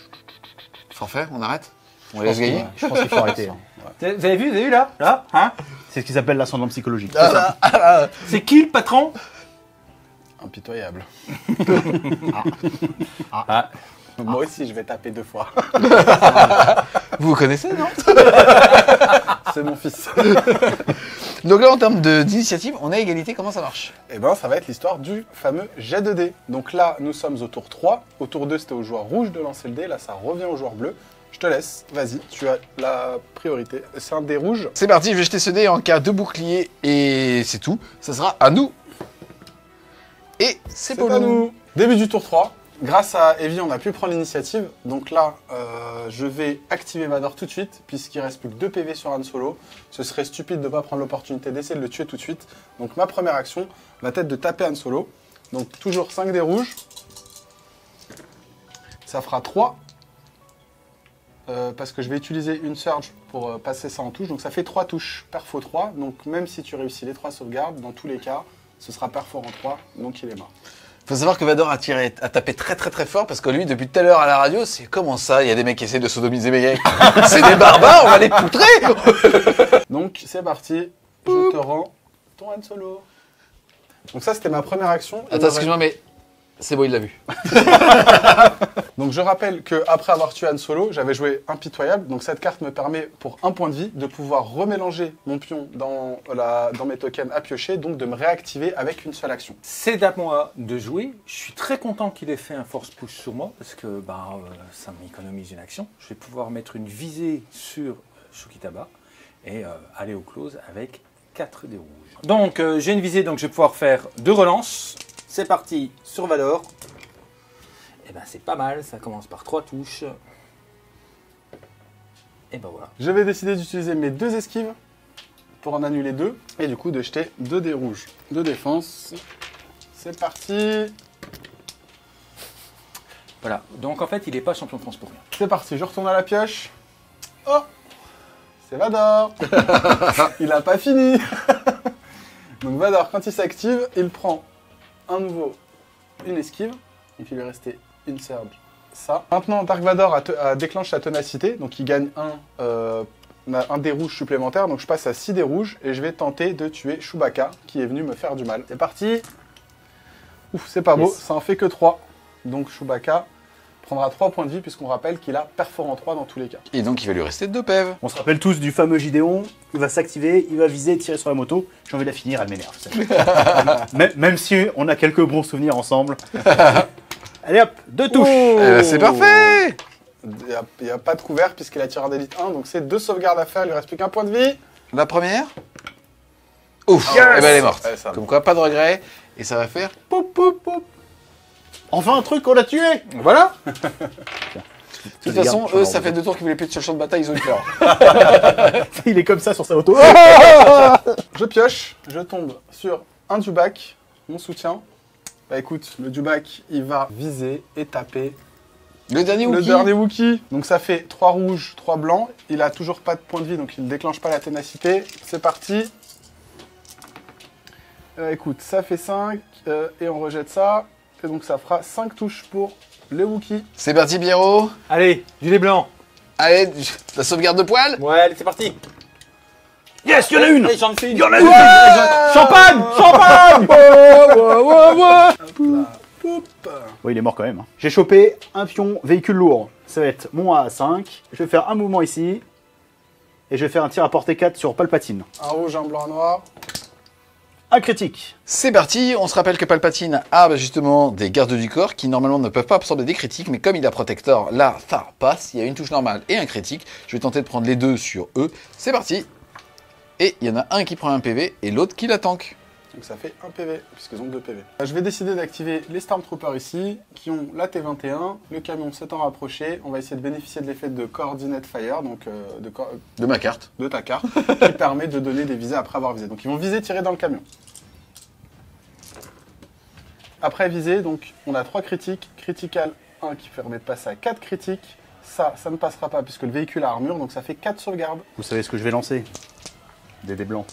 Forfait, on arrête? On laisse gagner? Je pense qu'il faut arrêter. hein. Vous avez vu là? Là hein? C'est ce qui s'appelle l'ascendant psychologique. C'est qui le patron? Impitoyable. Ah. Moi aussi je vais taper 2 fois. Vous vous connaissez, non? C'est mon fils. Donc là, en termes d'initiative, on a égalité, comment ça marche? Et ben ça va être l'histoire du fameux jet de dés. Donc là, nous sommes au tour 3. Au tour 2, c'était au joueur rouge de lancer le dé. Là, ça revient au joueur bleu. Je te laisse, vas-y, tu as la priorité. C'est un dé rouge. C'est parti, je vais jeter ce dé en cas de bouclier et c'est tout. Ça sera à nous. Et c'est pour à nous. Début du tour 3. Grâce à Evie, on a pu prendre l'initiative. Donc là, je vais activer Vador tout de suite, puisqu'il reste plus que 2 PV sur Han Solo. Ce serait stupide de ne pas prendre l'opportunité d'essayer de le tuer tout de suite. Donc ma première action va être de taper Han Solo. Donc toujours 5 dés rouges. Ça fera 3. Parce que je vais utiliser une surge pour passer ça en touche. Donc ça fait 3 touches, perfo 3. Donc même si tu réussis les 3 sauvegardes, dans tous les cas, ce sera perfo en 3. Donc il est mort. Faut savoir que Vador a tapé très fort parce que lui, depuis tout à l'heure à la radio, c'est comment ça? Il y a des mecs qui essaient de sodomiser mes gars. C'est des barbares, on va les poutrer. Donc c'est parti, je te rends ton Han Solo. Donc ça c'était ma première action. Attends, excuse-moi, mais C'est bon, il l'a vu. Donc je rappelle qu'après avoir tué Han Solo, j'avais joué impitoyable. Donc cette carte me permet, pour 1 point de vie, de pouvoir remélanger mon pion dans mes tokens à piocher, donc de me réactiver avec une seule action. C'est à moi de jouer. Je suis très content qu'il ait fait un force push sur moi parce que ça m'économise une action. Je vais pouvoir mettre une visée sur Shukitaba et aller au close avec 4 dés rouges. Donc j'ai une visée, donc je vais pouvoir faire 2 relances. C'est parti sur Vador. Et ben c'est pas mal, ça commence par 3 touches. Et ben voilà. Je vais décider d'utiliser mes 2 esquives pour en annuler 2 et du coup de jeter 2 dés rouges de défense. C'est parti. Voilà, donc en fait il n'est pas champion de France pour rien. C'est parti, je retourne à la pioche. Oh, c'est Vador. Il a pas fini. Donc Vador, quand il s'active, il prend un nouveau, une esquive, et puis il lui restait une surge. Ça. Maintenant, Dark Vador déclenche sa ténacité, donc il gagne un dé rouge supplémentaire, donc je passe à 6 dés rouges, et je vais tenter de tuer Chewbacca, qui est venu me faire du mal. C'est parti. Ouf, c'est pas beau, ça en fait que 3. Donc Chewbacca prendra 3 points de vie, puisqu'on rappelle qu'il a perforant 3 dans tous les cas. Et donc il va lui rester 2 PEV. On se rappelle tous du fameux Gideon. Il va s'activer, il va viser, tirer sur la moto. J'ai envie de la finir, elle m'énerve. Même si on a quelques bons souvenirs ensemble. Allez hop, 2 touches. C'est parfait. Il n'y a pas de couvert, puisqu'il a tireur d'élite 1, donc c'est 2 sauvegardes à faire, il lui reste plus qu'un point de vie. La première. Ouf, Yes. et ben elle est morte. Ouais, ça. Comme quoi, pas de regret. Et ça va faire poup poup poup. Enfin un truc qu'on a tué. Voilà. De toute façon, eux, ça fait 2 tours qu'ils voulaient plus sur le champ de bataille, ils ont eu peur. Il est comme ça sur sa moto. Je pioche, je tombe sur un Dewback, mon soutien. Bah écoute, le Dewback, il va viser et taper Le dernier le Wookie. dernier Wookie. Donc ça fait 3 rouges, 3 blancs. Il a toujours pas de point de vie, donc il ne déclenche pas la ténacité. C'est parti. Écoute, ça fait 5, et on rejette ça. Et donc ça fera 5 touches pour le Wookie. C'est parti, Pierrot. Allez, du lait blanc. Allez, la sauvegarde de poil. Ouais, allez, c'est parti. Yes, il y en a une. Allez, j'en fais une. Il y en a une. Champagne, champagne. Oui, il est mort quand même. Hein. J'ai chopé un pion véhicule lourd. Ça va être mon A5. Je vais faire un mouvement ici. Et je vais faire un tir à portée 4 sur Palpatine. Un rouge, un blanc, un noir. Un critique. C'est parti, on se rappelle que Palpatine a justement des gardes du corps qui normalement ne peuvent pas absorber des critiques, mais comme il a Protector, là, ça passe, il y a une touche normale et un critique. Je vais tenter de prendre les deux sur eux. C'est parti. Et il y en a un qui prend un PV et l'autre qui la tank. Donc ça fait 1 PV, puisqu'ils ont 2 PV. Je vais décider d'activer les Stormtroopers ici, qui ont la T21, le camion s'étant rapproché. On va essayer de bénéficier de l'effet de Coordinate Fire, donc De ma carte. de ta carte, qui permet de donner des visées après avoir visé. Donc ils vont viser, tirer dans le camion. Après viser, donc on a 3 critiques. Critical 1 qui permet de passer à 4 critiques. Ça ne passera pas puisque le véhicule a armure, donc ça fait 4 sauvegardes. Vous savez ce que je vais lancer? Des dés blancs.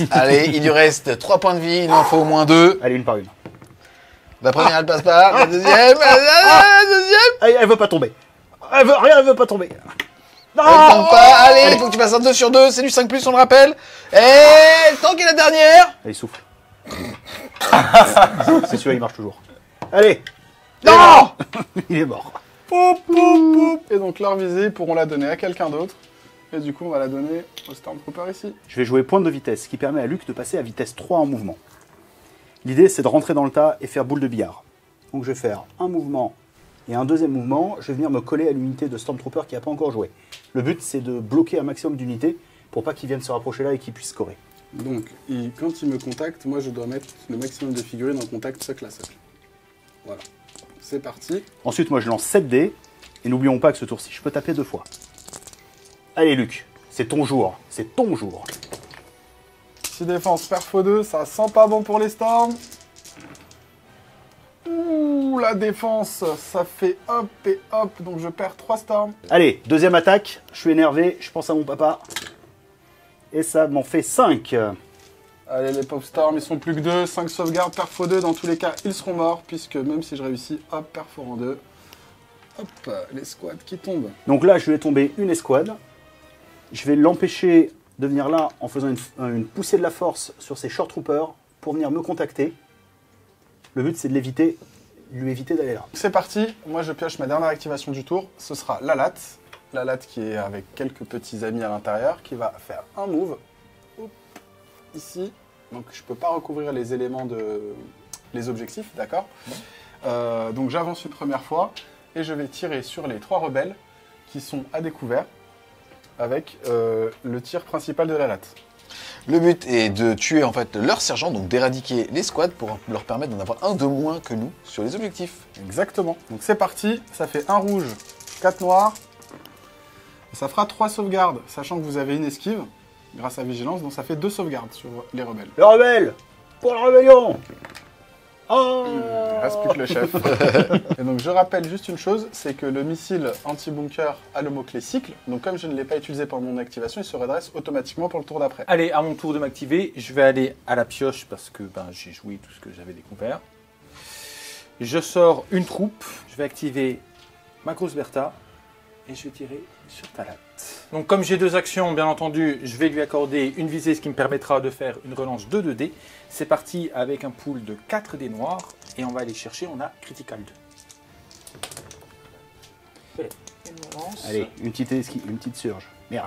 Allez, il lui reste 3 points de vie, il en faut au moins 2. Allez, une par une. La première, elle passe pas. La deuxième, la deuxième. Elle veut pas tomber. Elle veut pas tomber. Non, Elle tombe pas. Allez, il faut que tu passes un 2 sur 2. C'est du 5+, on le rappelle. Et tank est la dernière. Allez, souffle. C'est celui-là, il marche toujours. Allez. Non. Il est mort. Et donc leur visée pourront la donner à quelqu'un d'autre. Et du coup, on va la donner au Stormtrooper ici. Je vais jouer pointe de vitesse, ce qui permet à Luke de passer à vitesse 3 en mouvement. L'idée, c'est de rentrer dans le tas et faire boule de billard. Donc je vais faire un mouvement et un deuxième mouvement. Je vais venir me coller à l'unité de Stormtrooper qui n'a pas encore joué. Le but, c'est de bloquer un maximum d'unités pour pas qu'ils viennent se rapprocher là et qu'ils puissent scorer. Donc, quand il me contacte, moi je dois mettre le maximum de figurines en contact socle à socle. Voilà. C'est parti. Ensuite, moi, je lance 7 dés. Et n'oublions pas que ce tour-ci, je peux taper 2 fois. Allez, Luc, c'est ton jour. C'est ton jour. 6 défense, perfo 2, ça sent pas bon pour les Storms. Ouh, la défense, ça fait hop et hop, donc je perds 3 Storms. Allez, deuxième attaque. Je suis énervé, je pense à mon papa. Et ça m'en fait 5. Allez, les Pop Storms, ils sont plus que 2, 5 sauvegardes, perfo 2, dans tous les cas, ils seront morts, puisque même si je réussis, hop, perfo en 2. Hop, les squads qui tombent. Donc là, je vais tomber une escouade. Je vais l'empêcher de venir là en faisant une poussée de la force sur ses short troopers pour venir me contacter. Le but, c'est de l'éviter lui éviter d'aller là. C'est parti, moi je pioche ma dernière activation du tour, ce sera la latte. La latte qui est avec quelques petits amis à l'intérieur, qui va faire un move. Hop, ici. Donc je peux pas recouvrir les éléments les objectifs, d'accord. Donc j'avance une première fois et je vais tirer sur les 3 rebelles qui sont à découvert avec le tir principal de la latte. Le but est de tuer en fait leur sergent, donc d'éradiquer les squads pour leur permettre d'en avoir un de moins que nous sur les objectifs. Exactement. Donc c'est parti, ça fait 1 rouge, 4 noirs. Ça fera 3 sauvegardes, sachant que vous avez une esquive grâce à vigilance, donc ça fait 2 sauvegardes sur les rebelles. Le rebelle pour la rébellion. Oh Il reste plus que le chef. Et donc je rappelle juste une chose, c'est que le missile anti-bunker a le mot-clé cycle, donc comme je ne l'ai pas utilisé pendant mon activation, il se redresse automatiquement pour le tour d'après. Allez, à mon tour de m'activer, je vais aller à la pioche parce que j'ai joué tout ce que j'avais découvert. Je sors une troupe, je vais activer ma grosse Bertha et je vais tirer sur ta latte. Donc comme j'ai 2 actions, bien entendu, je vais lui accorder une visée, ce qui me permettra de faire une relance de 2 dés. C'est parti avec un pool de 4 dés noirs et on va aller chercher, on a Critical 2. Et une relance. Allez, une petite surge. Merde.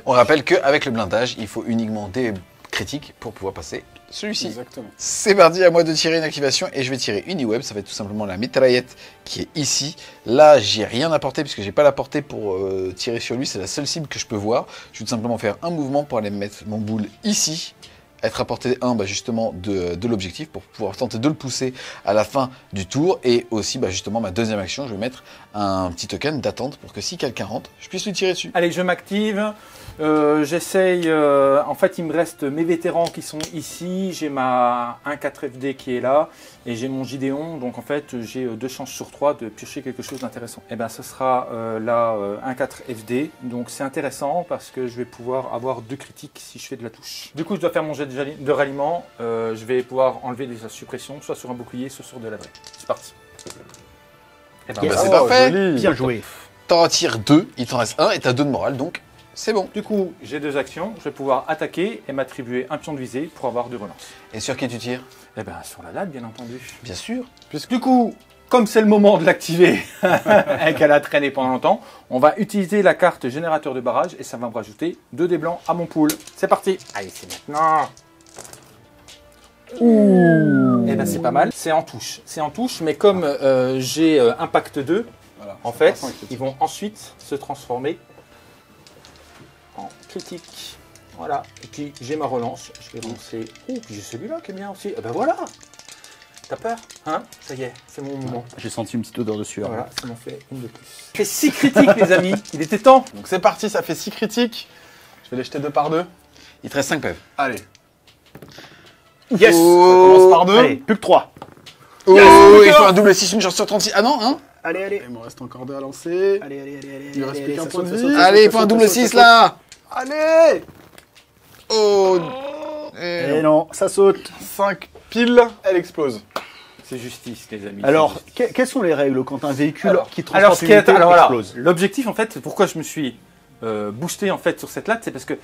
On rappelle qu'avec le blindage, il faut uniquement des critiques pour pouvoir passer celui-ci. Exactement. C'est parti, à moi de tirer une activation et je vais tirer une e-web, ça va être tout simplement la mitraillette qui est ici. Là, j'ai rien à porter puisque j'ai pas la portée pour tirer sur lui, c'est la seule cible que je peux voir. Je vais tout simplement faire un mouvement pour aller mettre mon boule ici, être à portée 1 justement de l'objectif pour pouvoir tenter de le pousser à la fin du tour. Et aussi justement ma deuxième action, je vais mettre un petit token d'attente pour que si quelqu'un rentre, je puisse lui tirer dessus. Allez, je m'active. J'essaye. En fait, il me reste mes vétérans qui sont ici. J'ai ma 1-4 FD qui est là. Et j'ai mon Gideon. Donc, en fait, j'ai 2 chances sur 3 de piocher quelque chose d'intéressant. Et bien, ce sera là 1-4 FD. Donc, c'est intéressant parce que je vais pouvoir avoir 2 critiques si je fais de la touche. Du coup, je dois faire mon jet de ralliement. Je vais pouvoir enlever des suppressions, soit sur un bouclier, soit sur de la vraie. C'est parti. Et ben, C'est parfait. Joli. Bien joué. T'en retires 2, il t'en reste 1 et t'as 2 de morale, donc c'est bon. Du coup, j'ai 2 actions. Je vais pouvoir attaquer et m'attribuer un pion de visée pour avoir 2 relances. Et sur qui tu tires? Eh bien, sur la latte, bien entendu. Bien sûr. Du coup, comme c'est le moment de l'activer et qu'elle a traîné pendant longtemps, on va utiliser la carte générateur de barrage et ça va me rajouter 2 dés blancs à mon pool. C'est parti. Allez, c'est maintenant. Ouh. Eh ben, c'est pas mal. C'est en touche. C'est en touche, mais comme j'ai impact 2, Voilà, en c'est fait, pas critique. ils vont ensuite se transformer en critique. Voilà. Et puis, j'ai ma relance. Je vais lancer. Oh, puis j'ai celui-là qui est bien aussi. Eh ben voilà. T'as peur? Hein? Ça y est, c'est mon moment. J'ai senti une petite odeur de sueur. Voilà, ça m'en fait une de plus. Fait 6 critiques, les amis. Il était temps. Donc c'est parti, ça fait 6 critiques. Je vais les jeter 2 par 2. Il te reste 5 PV. Allez. Yes. Ça commence par 2. Allez, plus que 3. Oh, il faut un double 6, une chance sur 36. Ah non, hein? Allez, allez. Il me reste encore 2 à lancer. Allez. Il me reste plus qu'un ça point de saute, vie. ça saute. Allez, il faut un double 6 là. Allez. Oh. Eh non, ça saute. 5 piles, elle explose. C'est justice, les amis. Alors, quelles sont les règles quand un véhicule qui Alors, transporte ce une qui est, unité alors voilà, explose? l'objectif en fait, pourquoi je me suis boosté en fait sur cette latte, c'est parce que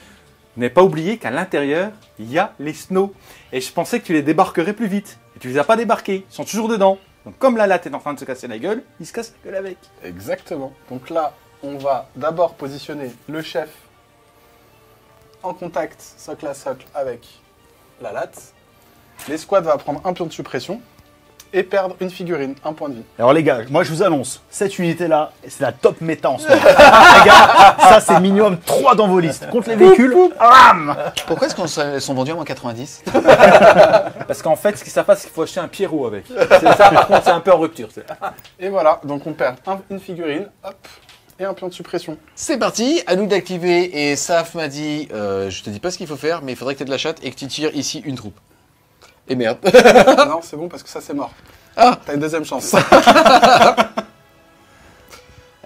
n'avez pas oublié qu'à l'intérieur il y a les snows et je pensais que tu les débarquerais plus vite. Et tu les as pas débarqués, ils sont toujours dedans. Donc comme la latte est en train de se casser la gueule, ils se cassent la gueule avec. Exactement. Donc là, on va d'abord positionner le chef en contact socle à socle avec la latte. L'escouade va prendre un pion de suppression et perdre une figurine, un point de vie. Alors les gars, moi je vous annonce, cette unité-là, c'est la top méta en ce moment. Les gars, ça c'est minimum 3 dans vos listes. Contre les véhicules, bam. Pourquoi est-ce qu'elles sont vendues à moins 90? Parce qu'en fait, ce qui se passe, c'est qu'il faut acheter un Pierrot avec. C'est ça, par contre, c'est un peu en rupture. Et voilà, donc on perd une figurine, hop, et un pion de suppression. C'est parti, à nous d'activer. Et Saf m'a dit, je te dis pas ce qu'il faut faire, mais il faudrait que tu aies de la chatte et que tu tires ici une troupe. Et merde. Non, c'est bon parce que ça c'est mort. Ah. T'as une deuxième chance.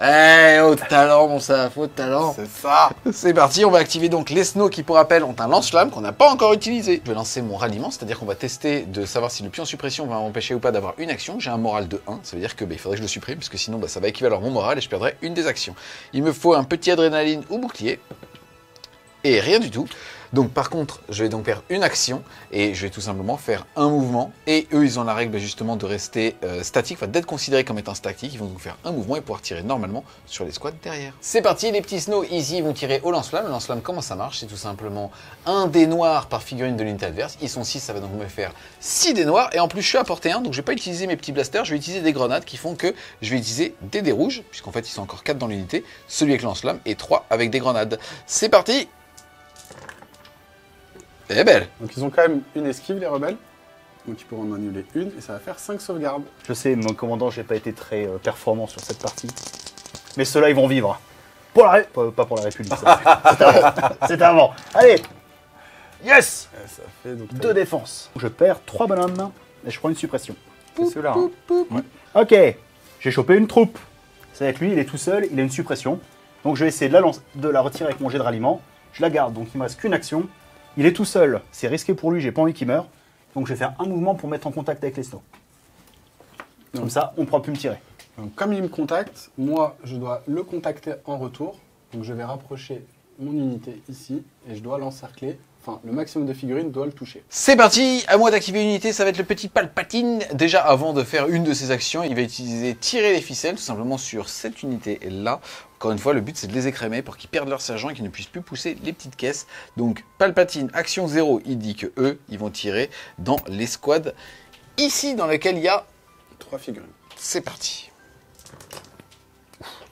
Eh, au talent, mon Saf, au talent. C'est ça. C'est parti, on va activer donc les snows qui, pour rappel, ont un lance-flamme qu'on n'a pas encore utilisé. Je vais lancer mon ralliement, c'est-à-dire qu'on va tester de savoir si le pion suppression va m'empêcher ou pas d'avoir une action. J'ai un moral de 1, ça veut dire que il faudrait que je le supprime, parce que sinon ça va équivaloir mon moral et je perdrai une des actions. Il me faut un petit adrénaline ou bouclier, et rien du tout. Donc par contre, je vais donc faire une action et je vais tout simplement faire un mouvement. Et eux, ils ont la règle justement de rester statique, enfin d'être considérés comme étant statique. Ils vont donc faire un mouvement et pouvoir tirer normalement sur les squads derrière. C'est parti, les petits snows ici vont tirer au lance-flamme. Le lance-flamme, comment ça marche? C'est tout simplement un dé noir par figurine de l'unité adverse. Ils sont 6, ça va donc me faire 6 dés noirs. Et en plus, je suis à portée 1, donc je vais pas utiliser mes petits blasters. Je vais utiliser des grenades qui font que je vais utiliser des dés rouges, puisqu'en fait, ils sont encore 4 dans l'unité. Celui avec lance-flamme et 3 avec des grenades. C'est parti! Elle est belle! Donc ils ont quand même une esquive, les rebelles. Donc ils pourront en annuler une et ça va faire 5 sauvegardes. Je sais, mon commandant, j'ai pas été très performant sur cette partie. Mais ceux-là, ils vont vivre. Pour la pas pour la République, ça. C'était avant. Allez! Yes! Ça fait donc 2 défenses. Je perds 3 bonhommes et je prends une suppression. C'est ceux-là. Hein. Ouais. Ok, j'ai chopé une troupe. Ça va être lui, il est tout seul, il a une suppression. Donc je vais essayer de la retirer avec mon jet de ralliement. Je la garde, donc il me reste qu'une action. Il est tout seul, c'est risqué pour lui, j'ai pas envie qu'il meure. Donc je vais faire un mouvement pour mettre en contact avec les snows. Comme ça, on ne pourra plus me tirer. Donc, comme il me contacte, moi je dois le contacter en retour. Donc je vais rapprocher mon unité ici et je dois l'encercler. Enfin, le maximum de figurines doit le toucher. C'est parti, à moi d'activer une unité, ça va être le petit Palpatine. Déjà, avant de faire une de ses actions, il va utiliser tirer les ficelles, tout simplement sur cette unité-là. Encore une fois, le but, c'est de les écrémer pour qu'ils perdent leur sergent et qu'ils ne puissent plus pousser les petites caisses. Donc, Palpatine, action 0, il dit que eux, ils vont tirer dans les squads ici, dans lesquels il y a 3 figurines. C'est parti.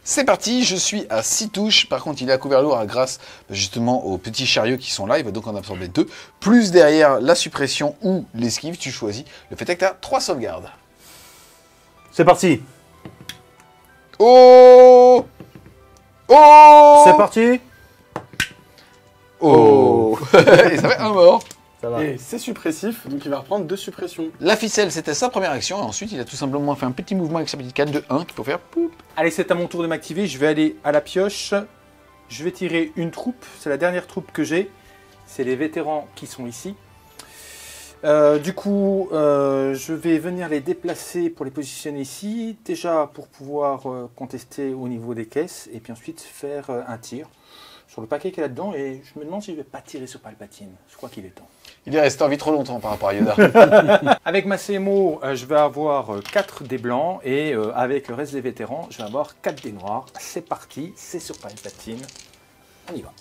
C'est parti, je suis à 6 touches. Par contre, il est à couvert lourd grâce justement aux petits chariots qui sont là. Il va donc en absorber 2. Plus derrière la suppression ou l'esquive, tu choisis. Le fait est que tu as 3 sauvegardes. C'est parti. Oh! Oh! C'est parti. Oh! Et ça fait un mort. Ça va. Et c'est suppressif, donc il va reprendre 2 suppressions. La ficelle, c'était sa première action. Et ensuite, il a tout simplement fait un petit mouvement avec sa petite canne de 1 qu'il faut faire. Poup. Allez, c'est à mon tour de m'activer. Je vais aller à la pioche. Je vais tirer une troupe. C'est la dernière troupe que j'ai. C'est les vétérans qui sont ici. Du coup, je vais venir les déplacer pour les positionner ici. Déjà pour pouvoir contester au niveau des caisses. Et puis ensuite faire un tir sur le paquet qu'il y a là-dedans. Et je me demande si je ne vais pas tirer sur Palpatine. Je crois qu'il est temps. Il est resté en vie trop longtemps par rapport à Yoda. Avec ma CMO, je vais avoir 4 dés blancs et avec le reste des vétérans, je vais avoir 4 dés noirs. C'est parti, c'est sur Palpatine. On y va.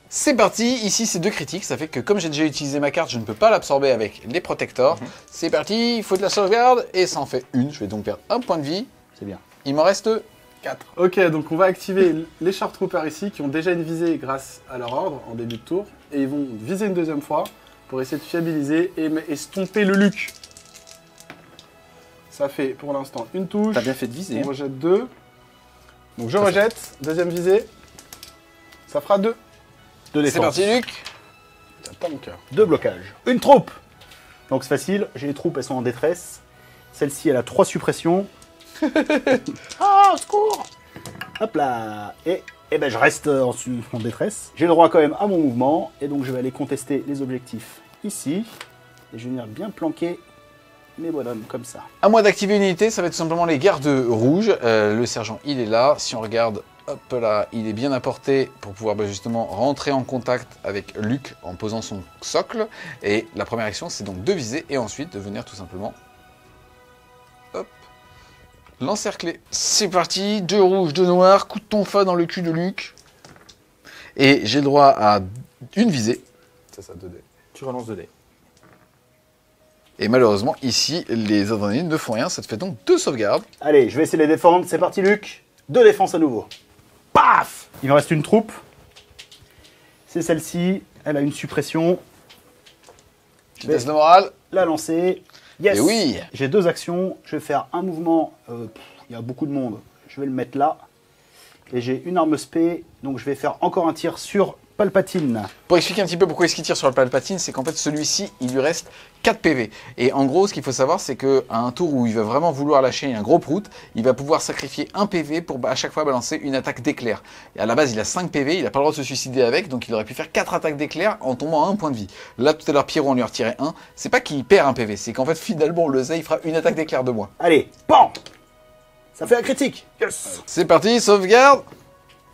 C'est parti, ici c'est 2 critiques, ça fait que comme j'ai déjà utilisé ma carte, je ne peux pas l'absorber avec les protectors. C'est parti, il faut de la sauvegarde et ça en fait une. Je vais donc perdre un point de vie. C'est bien. Il m'en reste 4. Ok, donc on va activer les Sharp Troopers ici qui ont déjà une visée grâce à leur ordre en début de tour. Et ils vont viser une deuxième fois pour essayer de fiabiliser et estomper le Luke. Ça fait pour l'instant une touche. T'as bien fait de viser. On rejette 2. Donc je rejette, deuxième visée. Ça fera 2. 2 C'est défenses. parti Luc. Pas mon cœur. 2 blocages. Une troupe. Donc c'est facile, j'ai les troupes, elles sont en détresse. Celle-ci, elle a 3 suppressions. Ah, secours. Hop là. Et ben, je reste en détresse. J'ai le droit quand même à mon mouvement. Et donc je vais aller contester les objectifs ici. Et je vais venir bien planquer mes bonhommes comme ça. À moi d'activer une unité, ça va être tout simplement les gardes rouges. Le sergent, il est là. Si on regarde, hop là, il est bien à portée pour pouvoir justement rentrer en contact avec Luke en posant son socle. Et la première action, c'est donc de viser et ensuite de venir tout simplement hop, l'encercler. C'est parti, 2 rouges, 2 noirs, coup de tonfa dans le cul de Luke. Et j'ai le droit à une visée. C'est ça, 2D. Tu relances 2 dés. Et malheureusement, ici, les adrénalines ne font rien. Ça te fait donc 2 sauvegardes. Allez, je vais essayer de les défendre. C'est parti, Luc. 2 défenses à nouveau. Paf. Il me reste une troupe. C'est celle-ci. Elle a une suppression. Petit test de morale. La lancer. Yes. Et oui. J'ai 2 actions. Je vais faire un mouvement. Il y a beaucoup de monde. Je vais le mettre là. Et j'ai une arme spé. Donc je vais faire encore un tir sur Palpatine. Pour expliquer un petit peu pourquoi est-ce qu'il tire sur le Palpatine, c'est qu'en fait celui-ci, il lui reste 4 PV. Et en gros, ce qu'il faut savoir, c'est qu'à un tour où il va vraiment vouloir lâcher un gros prout, il va pouvoir sacrifier un PV pour à chaque fois balancer une attaque d'éclair. Et à la base, il a 5 PV, il n'a pas le droit de se suicider avec, donc il aurait pu faire 4 attaques d'éclair en tombant à 1 point de vie. Là, tout à l'heure, Pierrot, on lui a retiré 1. C'est pas qu'il perd un PV, c'est qu'en fait, finalement, le Zay, il fera une attaque d'éclair de moins. Allez, PAM. Ça fait un critique. Yes. C'est parti, sauvegarde.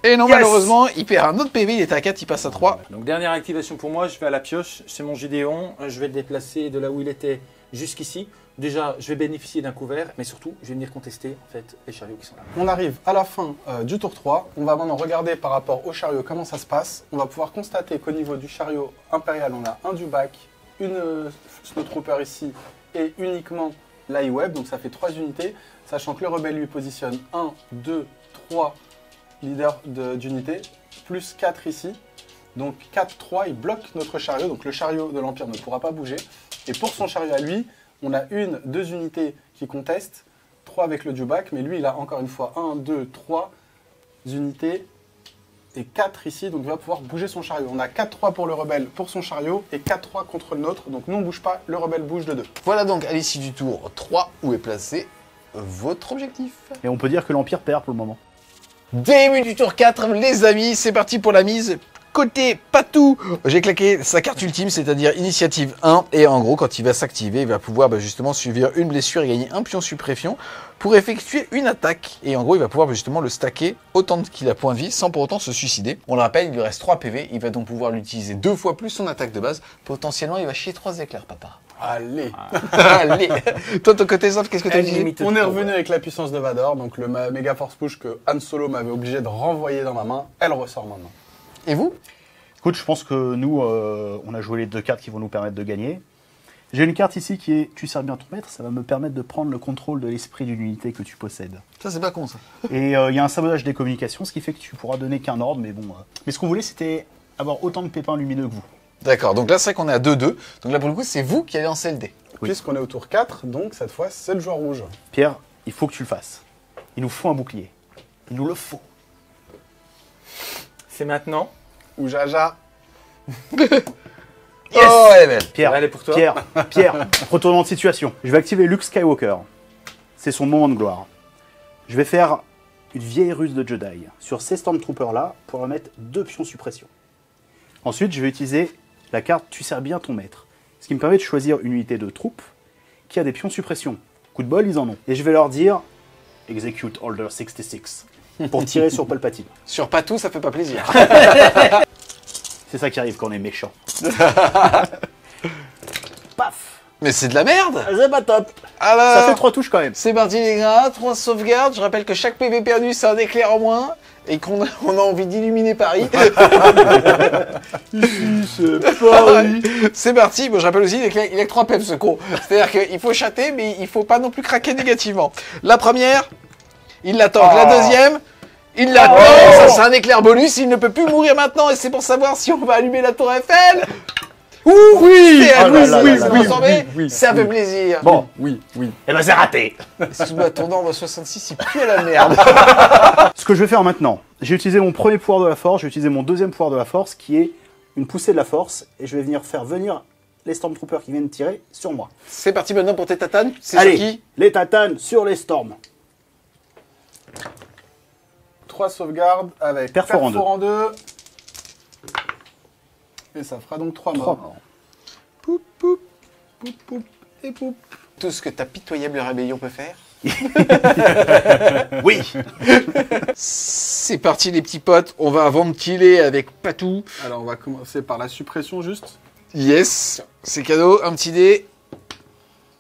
Et non, Yes. malheureusement, il perd un autre PV, il était à 4, il passe à 3. Donc dernière activation pour moi, je vais à la pioche, c'est mon Gédéon, je vais le déplacer de là où il était jusqu'ici. Déjà, je vais bénéficier d'un couvert, mais surtout, je vais venir contester en fait les chariots qui sont là. On arrive à la fin du tour 3. On va maintenant regarder par rapport au chariot comment ça se passe. On va pouvoir constater qu'au niveau du chariot impérial, on a un Dewback, une Snowtrooper ici et uniquement l'I-Web. Donc ça fait 3 unités, sachant que le rebelle lui positionne 1, 2, 3 leaders d'unités, plus 4 ici. Donc 4, 3, il bloque notre chariot. Donc le chariot de l'Empire ne pourra pas bouger. Et pour son chariot à lui, on a 1, 2 unités qui contestent, 3 avec le Dewback, mais lui il a encore une fois 1, 2, 3 unités et 4 ici, donc il va pouvoir bouger son chariot. On a 4-3 pour le rebelle pour son chariot et 4-3 contre le nôtre, donc nous on bouge pas, le rebelle bouge de 2. Voilà donc à l'issue du tour 3 où est placé votre objectif. Et on peut dire que l'Empire perd pour le moment. Début du tour 4, les amis, c'est parti pour la mise. Côté Patou, j'ai claqué sa carte ultime, c'est-à-dire initiative 1. Et en gros, quand il va s'activer, il va pouvoir justement subir une blessure et gagner un pion suppression pour effectuer une attaque. Et en gros, il va pouvoir justement le stacker autant qu'il a point de vie sans pour autant se suicider. On le rappelle, il lui reste 3 PV. Il va donc pouvoir l'utiliser 2 fois plus son attaque de base. Potentiellement, il va chier 3 éclairs, papa. Allez. Allez. Toi, de ton côté, Zaf, qu'est-ce que tu as dit? On est revenu avec la puissance de Vador, donc le méga force push que Han Solo m'avait obligé de renvoyer dans ma main, elle ressort maintenant. Et vous? Écoute, je pense que nous, on a joué les 2 cartes qui vont nous permettre de gagner. J'ai une carte ici qui est « Tu sers bien ton maître », ça va me permettre de prendre le contrôle de l'esprit d'une unité que tu possèdes. Ça, c'est pas con, ça. Et il y a un sabotage des communications, ce qui fait que tu pourras donner qu'un ordre, mais bon... Mais ce qu'on voulait, c'était avoir autant de pépins lumineux que vous. D'accord, donc là, c'est vrai qu'on est à 2-2. Donc là, pour le coup, c'est vous qui allez lancer le dé. Oui. Puisqu'on est au tour 4, donc cette fois c'est le joueur rouge. Pierre, il faut que tu le fasses. Il nous faut un bouclier. Il nous le faut. C'est maintenant. Ou Jaja. Yes. Oh, elle est belle. Pierre, Elle est pour toi. Pierre, retournant de situation. Je vais activer Luke Skywalker. C'est son moment de gloire. Je vais faire une vieille ruse de Jedi sur ces Stormtroopers-là pour leur mettre 2 pions suppression. Ensuite, je vais utiliser la carte « Tu sers bien ton maître », ce qui me permet de choisir une unité de troupes qui a des pions suppression. Coup de bol, ils en ont. Et je vais leur dire « Execute Order 66 » pour tirer sur Palpatine. Sur Patou, ça fait pas plaisir. C'est ça qui arrive quand on est méchant. Paf. Mais c'est de la merde. C'est pas top. Alors, Ça fait 3 touches quand même. c'est parti les gars, 3 sauvegardes. Je rappelle que chaque PV perdu, c'est un éclair en moins. Et qu'on a envie d'illuminer Paris. C'est parti. Bon, je rappelle aussi qu'il a que 3 PV ce con. C'est-à-dire qu'il faut chatter, mais il faut pas non plus craquer négativement. La première, il l'attend. La deuxième, il l'attend. Ça, c'est un éclair bonus. Il ne peut plus mourir maintenant. Et c'est pour savoir si on va allumer la tour Eiffel. Ouh, oui, c'est Oh là là là oui, là vous là. m'entendez oui, ça oui. fait plaisir. Bon, Oui, oui. eh ben c'est raté. Excuse-moi, tournant, on va 66, il pue à la merde. Ce que je vais faire maintenant, j'ai utilisé mon premier pouvoir de la force, j'ai utilisé mon deuxième pouvoir de la force qui est une poussée de la force et je vais venir faire venir les Stormtroopers qui viennent tirer sur moi. C'est parti maintenant pour tes tatanes. C'est sur Allez, qui? les tatanes sur les Storms. 3 sauvegardes avec Perfor en en 2. Et ça fera donc 3 morts. morts. Poup, poup, poup, poup, et poup. Tout ce que ta pitoyable rébellion peut faire. Oui. C'est parti les petits potes, on va ventiler avec Patou. Alors on va commencer par la suppression juste. Yes, c'est cadeau, un petit dé.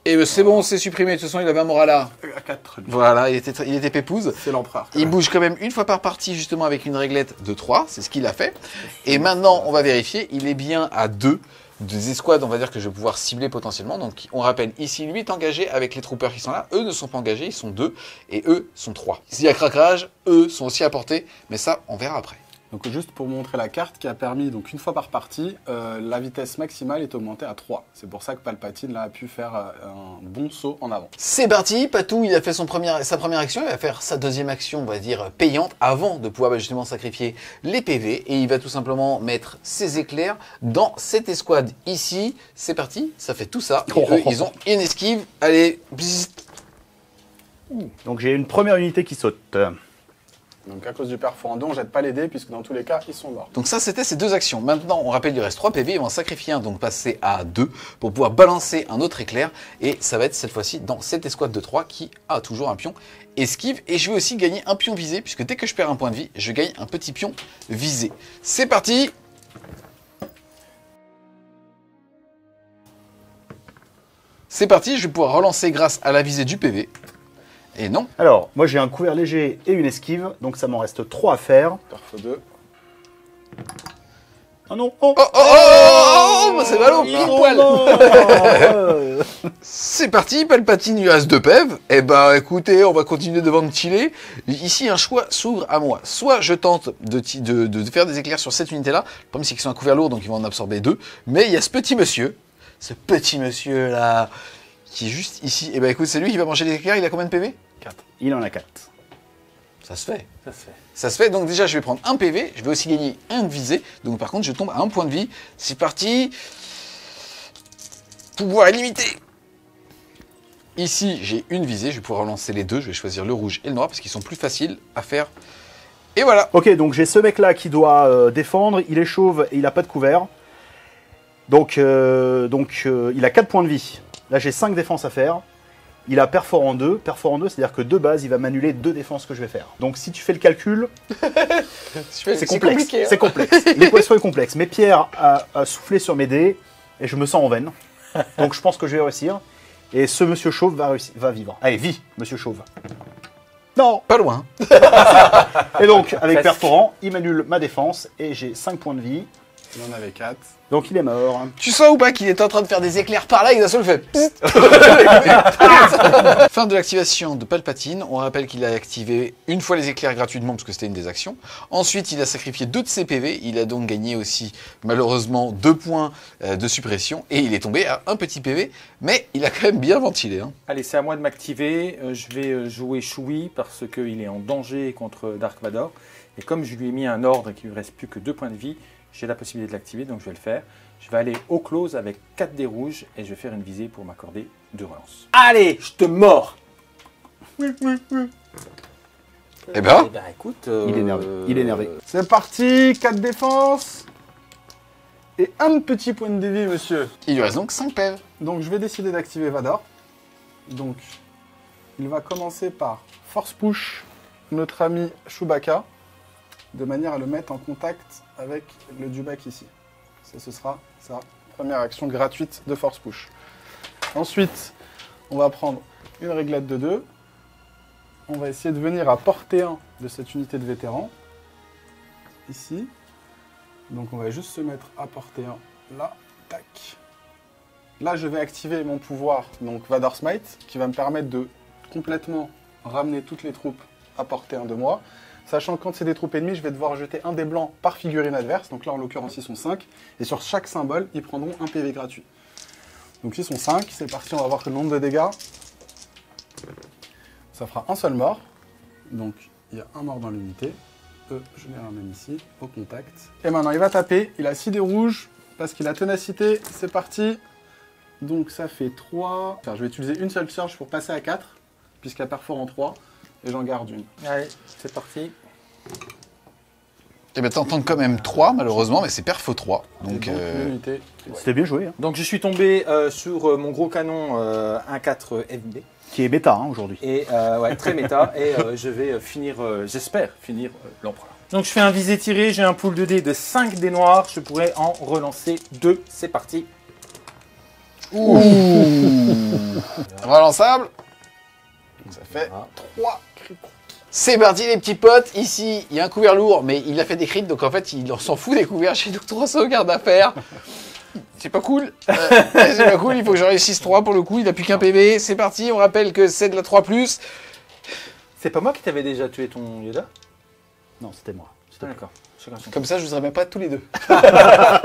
Et c'est bon, c'est supprimé, de toute façon il avait un Morala. À 4. Voilà, il était pépouze. C'est l'empereur. Il bouge quand même une fois par partie justement avec une réglette de 3, c'est ce qu'il a fait. Et maintenant on va vérifier, il est bien à 2 des escouades, on va dire que je vais pouvoir cibler potentiellement. Donc on rappelle, ici lui est engagé avec les troopers qui sont là, eux ne sont pas engagés, ils sont 2 et eux sont 3. S'il y a craquage, eux sont aussi à portée, mais ça on verra après. Donc juste pour montrer la carte qui a permis, donc une fois par partie, la vitesse maximale est augmentée à 3. C'est pour ça que Palpatine là, a pu faire un bon saut en avant. C'est parti, Patou, il a fait sa première action, il va faire sa deuxième action, on va dire, payante, avant de pouvoir justement sacrifier les PV, et il va tout simplement mettre ses éclairs dans cette escouade ici. C'est parti, ça fait tout ça, et eux, ils ont une esquive, allez, bzzzt. Donc j'ai une première unité qui saute. Donc à cause du perfo en 2, on jette pas les dés puisque dans tous les cas, ils sont morts. Donc ça, c'était ces deux actions. Maintenant, on rappelle, il reste 3 PV, ils vont en sacrifier un, donc passer à 2 pour pouvoir balancer un autre éclair. Et ça va être cette fois-ci dans cette escouade de 3 qui a toujours un pion esquive. Et je vais aussi gagner un pion visé, puisque dès que je perds un point de vie, je gagne un petit pion visé. C'est parti! C'est parti, je vais pouvoir relancer grâce à la visée du PV. Et non. Alors, moi j'ai un couvert léger et une esquive, donc ça m'en reste 3 à faire. Perfo 2. Oh non, oh, C'est ballot, pile poil. C'est parti, Palpatine, il lui reste 2 PEV. Eh ben, écoutez, on va continuer de ventiler. Ici, un choix s'ouvre à moi. Soit je tente de faire des éclairs sur cette unité-là. Le problème, c'est qu'ils sont un couvert lourd, donc ils vont en absorber 2. Mais il y a ce petit monsieur là, qui est juste ici. Eh ben, écoute, c'est lui qui va manger les éclairs. Il a combien de PV? 4. Il en a 4. Ça se fait. Ça se fait. Ça se fait, donc déjà je vais prendre un PV, je vais aussi gagner un de visée, donc par contre je tombe à 1 point de vie. C'est parti. Pouvoir illimité. Ici j'ai une visée, je vais pouvoir relancer les deux, je vais choisir le rouge et le noir parce qu'ils sont plus faciles à faire. Et voilà. Ok, donc j'ai ce mec là qui doit défendre, il est chauve et il a pas de couvert. Donc il a 4 points de vie. Là j'ai 5 défenses à faire. Il a perforant 2. Perforant 2, c'est-à-dire que de base, il va m'annuler 2 défenses que je vais faire. Donc si tu fais le calcul, c'est complexe. Compliqué, hein. C'est complexe. L'équation est complexe. Mais Pierre a soufflé sur mes dés et je me sens en veine. Donc je pense que je vais réussir. Et ce monsieur chauve va vivre. Allez, vis, monsieur chauve. Non. Pas loin. Et donc, avec Presque. perforant, il m'annule ma défense et j'ai 5 points de vie. Il en avait 4. Donc il est mort. Tu sens ou pas qu'il est en train de faire des éclairs par là et d'un seul fait. Fin de l'activation de Palpatine. On rappelle qu'il a activé une fois les éclairs gratuitement parce que c'était une des actions. Ensuite, il a sacrifié 2 de ses PV. Il a donc gagné aussi malheureusement 2 points de suppression et il est tombé à un petit PV. Mais il a quand même bien ventilé. Hein. Allez, c'est à moi de m'activer. Je vais jouer Chewie parce qu'il est en danger contre Dark Vador. Et comme je lui ai mis un ordre et qu'il ne lui reste plus que 2 points de vie, j'ai la possibilité de l'activer, donc je vais le faire. Je vais aller au close avec 4 dés rouges et je vais faire une visée pour m'accorder 2 relances. Allez, je te mords. Eh ben. Eh ben, écoute, Il est énervé. Il est énervé. C'est parti, 4 défenses. Et un petit point de vie, monsieur. Il lui reste donc 5 PV. Donc je vais décider d'activer Vador. Donc il va commencer par Force Push notre ami Chewbacca, de manière à le mettre en contact avec le Dewback ici. Ça, ce sera sa première action gratuite de Force Push. Ensuite, on va prendre une réglette de 2. On va essayer de venir à portée 1 de cette unité de vétéran. Ici. Donc on va juste se mettre à portée 1. Là, tac. Là, je vais activer mon pouvoir, donc Vador Smite, qui va me permettre de complètement ramener toutes les troupes à portée 1 de moi. Sachant que quand c'est des troupes ennemies, je vais devoir jeter un dé blanc par figurine adverse. Donc là, en l'occurrence, ils sont 5. Et sur chaque symbole, ils prendront un PV gratuit. Donc ils sont 5. C'est parti, on va voir le nombre de dégâts. Ça fera un seul mort. Donc il y a un mort dans l'unité. Eux, je les ramène ici, au contact. Et maintenant, il va taper. Il a 6 dés rouges parce qu'il a ténacité. C'est parti. Donc ça fait 3. Enfin, je vais utiliser une seule charge pour passer à 4, puisqu'il y a perforant 3. Et j'en garde une. Allez, c'est parti. Eh ben, t'en tentes quand même 3, malheureusement, mais c'est perfo 3. Donc, l'unité. C'était bien joué. Hein. Donc je suis tombé sur mon gros canon 1.4 FB. Qui est bêta aujourd'hui. Et ouais, très méta. Et je vais finir, j'espère finir l'empereur. Donc je fais un visé tiré, j'ai un pool de dés de 5 dés noirs. Je pourrais en relancer 2. C'est parti. ouh. Relançable. Ça fait 3 critiques. C'est parti les petits potes, ici il y a un couvert lourd mais il a fait des crits donc en fait il s'en fout des couverts, j'ai donc 3 sauvegardes à faire. C'est pas cool, c'est pas cool, il faut que j'en réussisse 3 pour le coup, il a plus qu'un PV, c'est parti, on rappelle que c'est de la 3+. C'est pas moi qui t'avais déjà tué ton Yoda? Non, c'était moi. Ah, d'accord. Comme ça je vous aurais même pas tous les deux.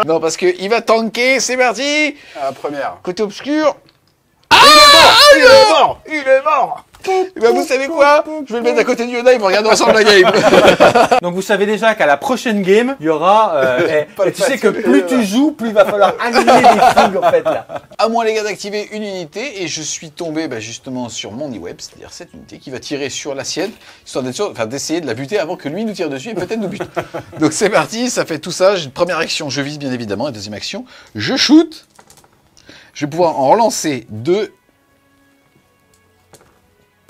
Non parce que il va tanker, c'est parti. À la première. Côté obscur. Il est mort. Il est mort. Et bah vous savez quoi? Je vais le mettre à côté de Yoda, ils vont regarder ensemble la game. Donc vous savez déjà qu'à la prochaine game, il y aura... Pas et le tu sais que fatigué, plus là. tu joues, plus il va falloir aligner les figues en fait là. À moins les gars d'activer une unité, et je suis tombé justement sur mon e-web, c'est-à-dire cette unité qui va tirer sur la sienne, histoire d'être sûr, enfin d'essayer de la buter avant que lui nous tire dessus et peut-être nous bute. Donc c'est parti, ça fait tout ça. J'ai une première action, je vise bien évidemment, et deuxième action, je shoot. Je vais pouvoir en relancer 2.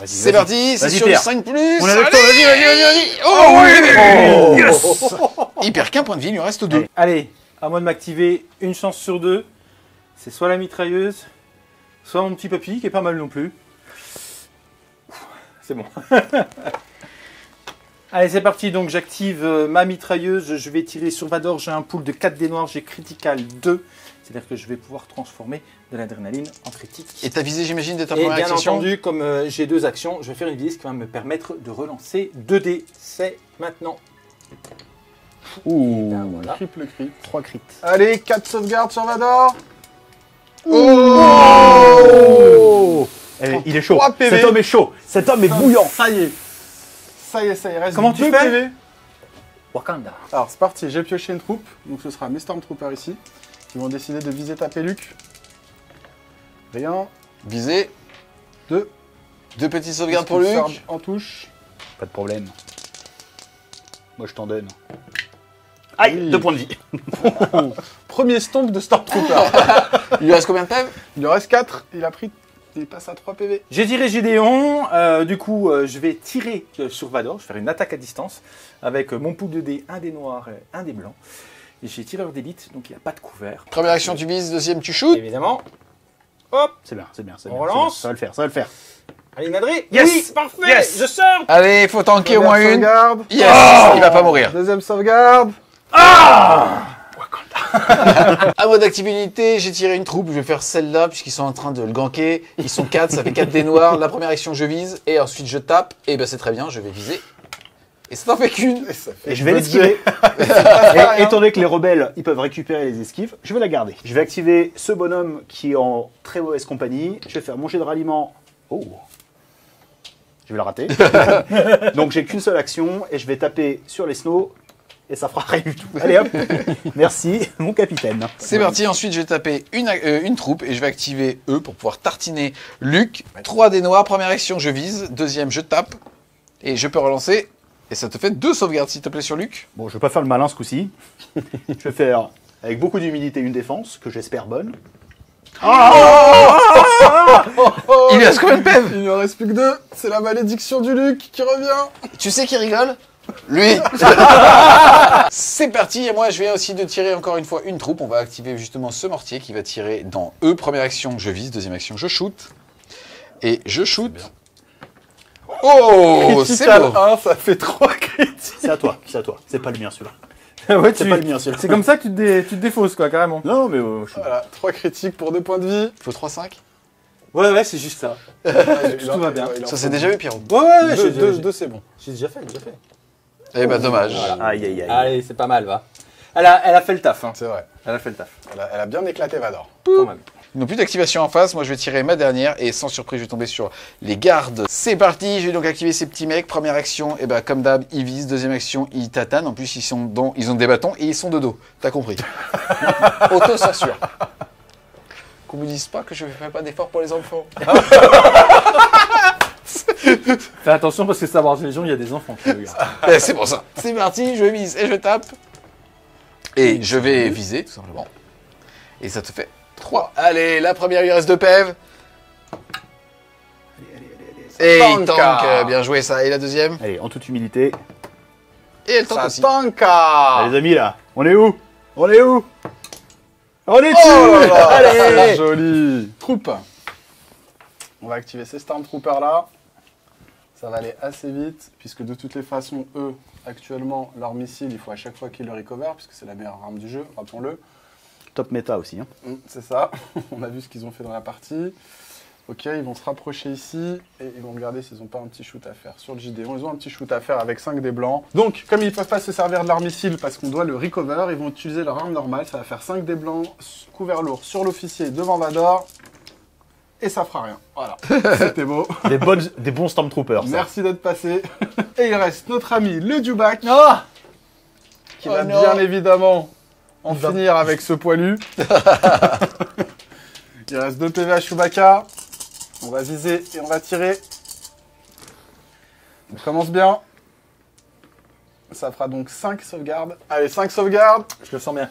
C'est parti, c'est Vas-y, sur du Pierre. 5+. On est avec toi, Allez, vas-y. Oh oui, yes. Il perd qu'un point de vie, il lui en reste 2. Allez, à moi de m'activer une chance sur 2. C'est soit la mitrailleuse, soit mon petit papy qui est pas mal non plus. C'est bon. Allez, c'est parti. Donc j'active ma mitrailleuse. Je vais tirer sur Vador. J'ai un pool de 4 dés noirs. J'ai critical 2. C'est-à-dire que je vais pouvoir transformer de l'adrénaline en critique. Et t'as visé, j'imagine, de ta Et première bien action. entendu, comme j'ai 2 actions, je vais faire une visée qui va me permettre de relancer 2 dés. C'est maintenant. Ouh, Ben, voilà. triple crit. 3 crits. Allez, 4 sauvegardes sur Vador. Oh il est chaud. 3 PV. Cet homme est chaud. Cet homme est bouillant. Ça y est. Ça y est, il reste Comment tu 2 fais PV. Wakanda. Alors, c'est parti, j'ai pioché une troupe. Donc, ce sera mes Stormtroopers ici. Qui vont décider de viser ta Luke. Rien. Visé. 2. 2 petites sauvegardes pour Luke. En touche. Pas de problème. Moi, je t'en donne. Aïe, Oui. 2 points de vie. Premier stomp de Stormtrooper. Il lui reste combien de PV? Il lui reste 4. Il passe à 3 PV. J'ai tiré Gédéon, du coup je vais tirer sur Vador, je vais faire une attaque à distance avec mon pool de dés, un dé noir et un dé blanc. Et j'ai tireur d'élite, donc il n'y a pas de couvert. Première action, tu vises. Deuxième, tu shoots. Évidemment. Hop, C'est bien, c'est bien. On bien, relance. Ça va le faire, ça va le faire. allez Madrid. Yes. Oui, parfait, Yes. je sors. Allez, il faut tanker au moins une. Sauvegarde. Yes, il va pas mourir. Deuxième sauvegarde. À moi d'activer une unité, j'ai tiré une troupe, je vais faire celle-là puisqu'ils sont en train de le ganker. Ils sont 4, ça fait 4 dés noirs. La première action, je vise et ensuite je tape. Et ben c'est très bien, je vais viser. Et ça n'en fait qu'une. Et, ça fait Et je vais deux l'esquiver. rien. Et étant donné que les rebelles, ils peuvent récupérer les esquives, je vais la garder. Je vais activer ce bonhomme qui est en très mauvaise compagnie. Je vais faire mon jet de ralliement. Oh. Je vais la rater. Donc j'ai qu'une seule action et je vais taper sur les snows et ça fera rien du tout. Allez hop. Merci, mon capitaine. C'est parti, ensuite je vais taper une troupe et je vais activer E pour pouvoir tartiner Luke. 3 dés noirs, première action, je vise. Deuxième, je tape. Et je peux relancer. Et ça te fait 2 sauvegardes s'il te plaît sur Luke. Bon, je vais pas faire le malin ce coup-ci. Je vais faire avec beaucoup d'humilité une défense que j'espère bonne. Il lui reste combien de PV? Il ne reste plus que 2. C'est la malédiction du Luc qui revient. Tu sais qui rigole? Lui. C'est parti, et moi je viens aussi de tirer encore une fois une troupe. On va activer justement ce mortier qui va tirer dans E. Première action, je vise. Deuxième action, je shoot. Et je shoot. Oh, c'est Critical beau. 1, ça fait 3 critiques. C'est à toi, c'est à toi. C'est pas le mien celui-là. Ouais, C'est pas le mien celui-là. c'est comme ça que tu te défausses quoi, carrément. Non, mais je suis... Voilà, 3 critiques pour 2 points de vie. Il faut 3-5. Ouais, c'est juste ça. Tout va bien. Ça c'est déjà eu, Pierrot. Ouais, Deux, c'est bon. j'ai déjà fait. Eh ben dommage. Aïe, aïe, aïe. Allez, c'est pas mal, va. Elle a fait le taf, hein. C'est vrai. Elle a fait le taf. Elle a bien éclaté Vador. Quand même. Ils n'ont plus d'activation en face. Moi je vais tirer ma dernière et sans surprise je vais tomber sur les gardes. C'est parti, je vais donc activer ces petits mecs. Première action, et ben comme d'hab, ils visent. Deuxième action, ils tatanent. En plus ils ont des bâtons et ils sont de dos. T'as compris. Auto-censure. Qu'on me dise pas que je fais pas d'efforts pour les enfants. Fais attention parce que Star Wars Légion, il y a des enfants qui le regardent. Eh, c'est pour ça. C'est parti, je vise et je tape. Et je vais viser, tout simplement. Et ça te fait 3. Allez, la première, il reste 2 PV. Et il Tanka. tank, bien joué ça. Et la deuxième. Allez, en toute humilité. Et elle tank Ça aussi. tanka. Allez, les amis, là. On est où? On est où? On est Oh dessus! là là, Allez! c'est joli. Troupe. On va activer ces Stormtroopers là. Ça va aller assez vite, puisque de toutes les façons, eux, actuellement, leur missile, il faut à chaque fois qu'ils le recover, puisque c'est la meilleure arme du jeu, rappelons-le. Top méta aussi. Hein. C'est ça. On a vu ce qu'ils ont fait dans la partie. Ok, ils vont se rapprocher ici et ils vont regarder s'ils n'ont pas un petit shoot à faire. Sur le Gideon, ils ont un petit shoot à faire avec 5 des blancs. Donc, comme ils ne peuvent pas se servir de leur missile parce qu'on doit le recover, ils vont utiliser leur arme normale. Ça va faire 5 des blancs, couvert lourd sur l'officier devant Vador. et ça fera rien. Voilà, c'était beau. Des bons Stormtroopers. ça. Merci d'être passé. Et il reste notre ami le Dewback, qui va non. bien évidemment en finir avec ce poilu. Il reste 2 PV à Chewbacca. On va viser et on va tirer. On commence bien. Ça fera donc 5 sauvegardes. Allez, 5 sauvegardes. Je le sens bien.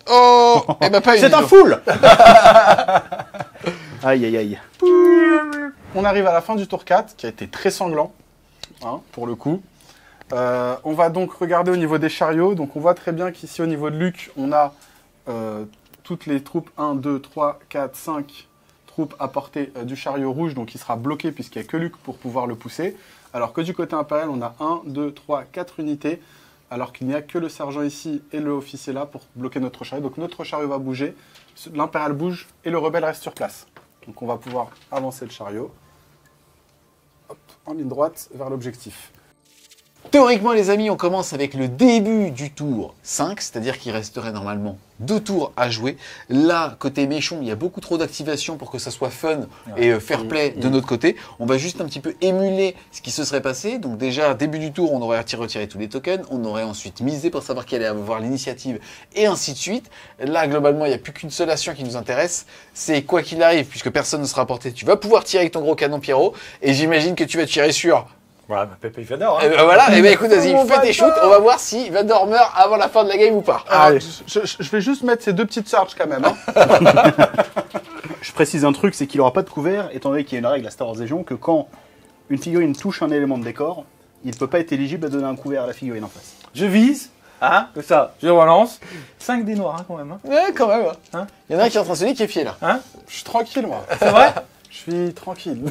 Oh eh ben pas une. C'est un full. Aïe, aïe, aïe. On arrive à la fin du tour 4, qui a été très sanglant, hein, pour le coup. On va donc regarder au niveau des chariots. Donc on voit très bien qu'ici, au niveau de Luke, on a toutes les troupes 1, 2, 3, 4, 5 troupes à portée du chariot rouge. Donc il sera bloqué puisqu'il n'y a que Luke pour pouvoir le pousser. Alors que du côté impérial, on a 1, 2, 3, 4 unités. Alors qu'il n'y a que le sergent ici et le officier là pour bloquer notre chariot. Donc notre chariot va bouger, l'impérial bouge et le rebelle reste sur place. Donc on va pouvoir avancer le chariot. Hop, en ligne droite vers l'objectif. Théoriquement, les amis, on commence avec le début du tour 5, c'est-à-dire qu'il resterait normalement 2 tours à jouer. Là, côté méchon, il y a beaucoup trop d'activation pour que ça soit fun et fair play de notre côté. On va juste un petit peu émuler ce qui se serait passé. Donc déjà, début du tour, on aurait retiré tous les tokens. On aurait ensuite misé pour savoir qui allait avoir l'initiative et ainsi de suite. Là, globalement, il n'y a plus qu'une seule action qui nous intéresse. C'est quoi qu'il arrive, puisque personne ne sera porté, tu vas pouvoir tirer avec ton gros canon Pierrot. Et j'imagine que tu vas tirer sur... Voilà, Pépé Vador. Et ben voilà, et ben écoute, vas-y, fais tes shoots, on va voir si Vador meurt avant la fin de la game ou pas. Alors, je vais juste mettre ces 2 petites charges quand même. Hein. Je précise un truc, c'est qu'il n'aura pas de couvert, étant donné qu'il y a une règle à Star Wars Légion que quand une figurine touche un élément de décor, il ne peut pas être éligible à donner un couvert à la figurine en face. Je vise, hein, que ça, je relance. 5 dés noirs, hein, quand même. Hein. Ouais, quand même. Hein Il y en a un qui est en train de se liquéfier là. Hein, Je suis tranquille, moi. c'est vrai? Je suis tranquille.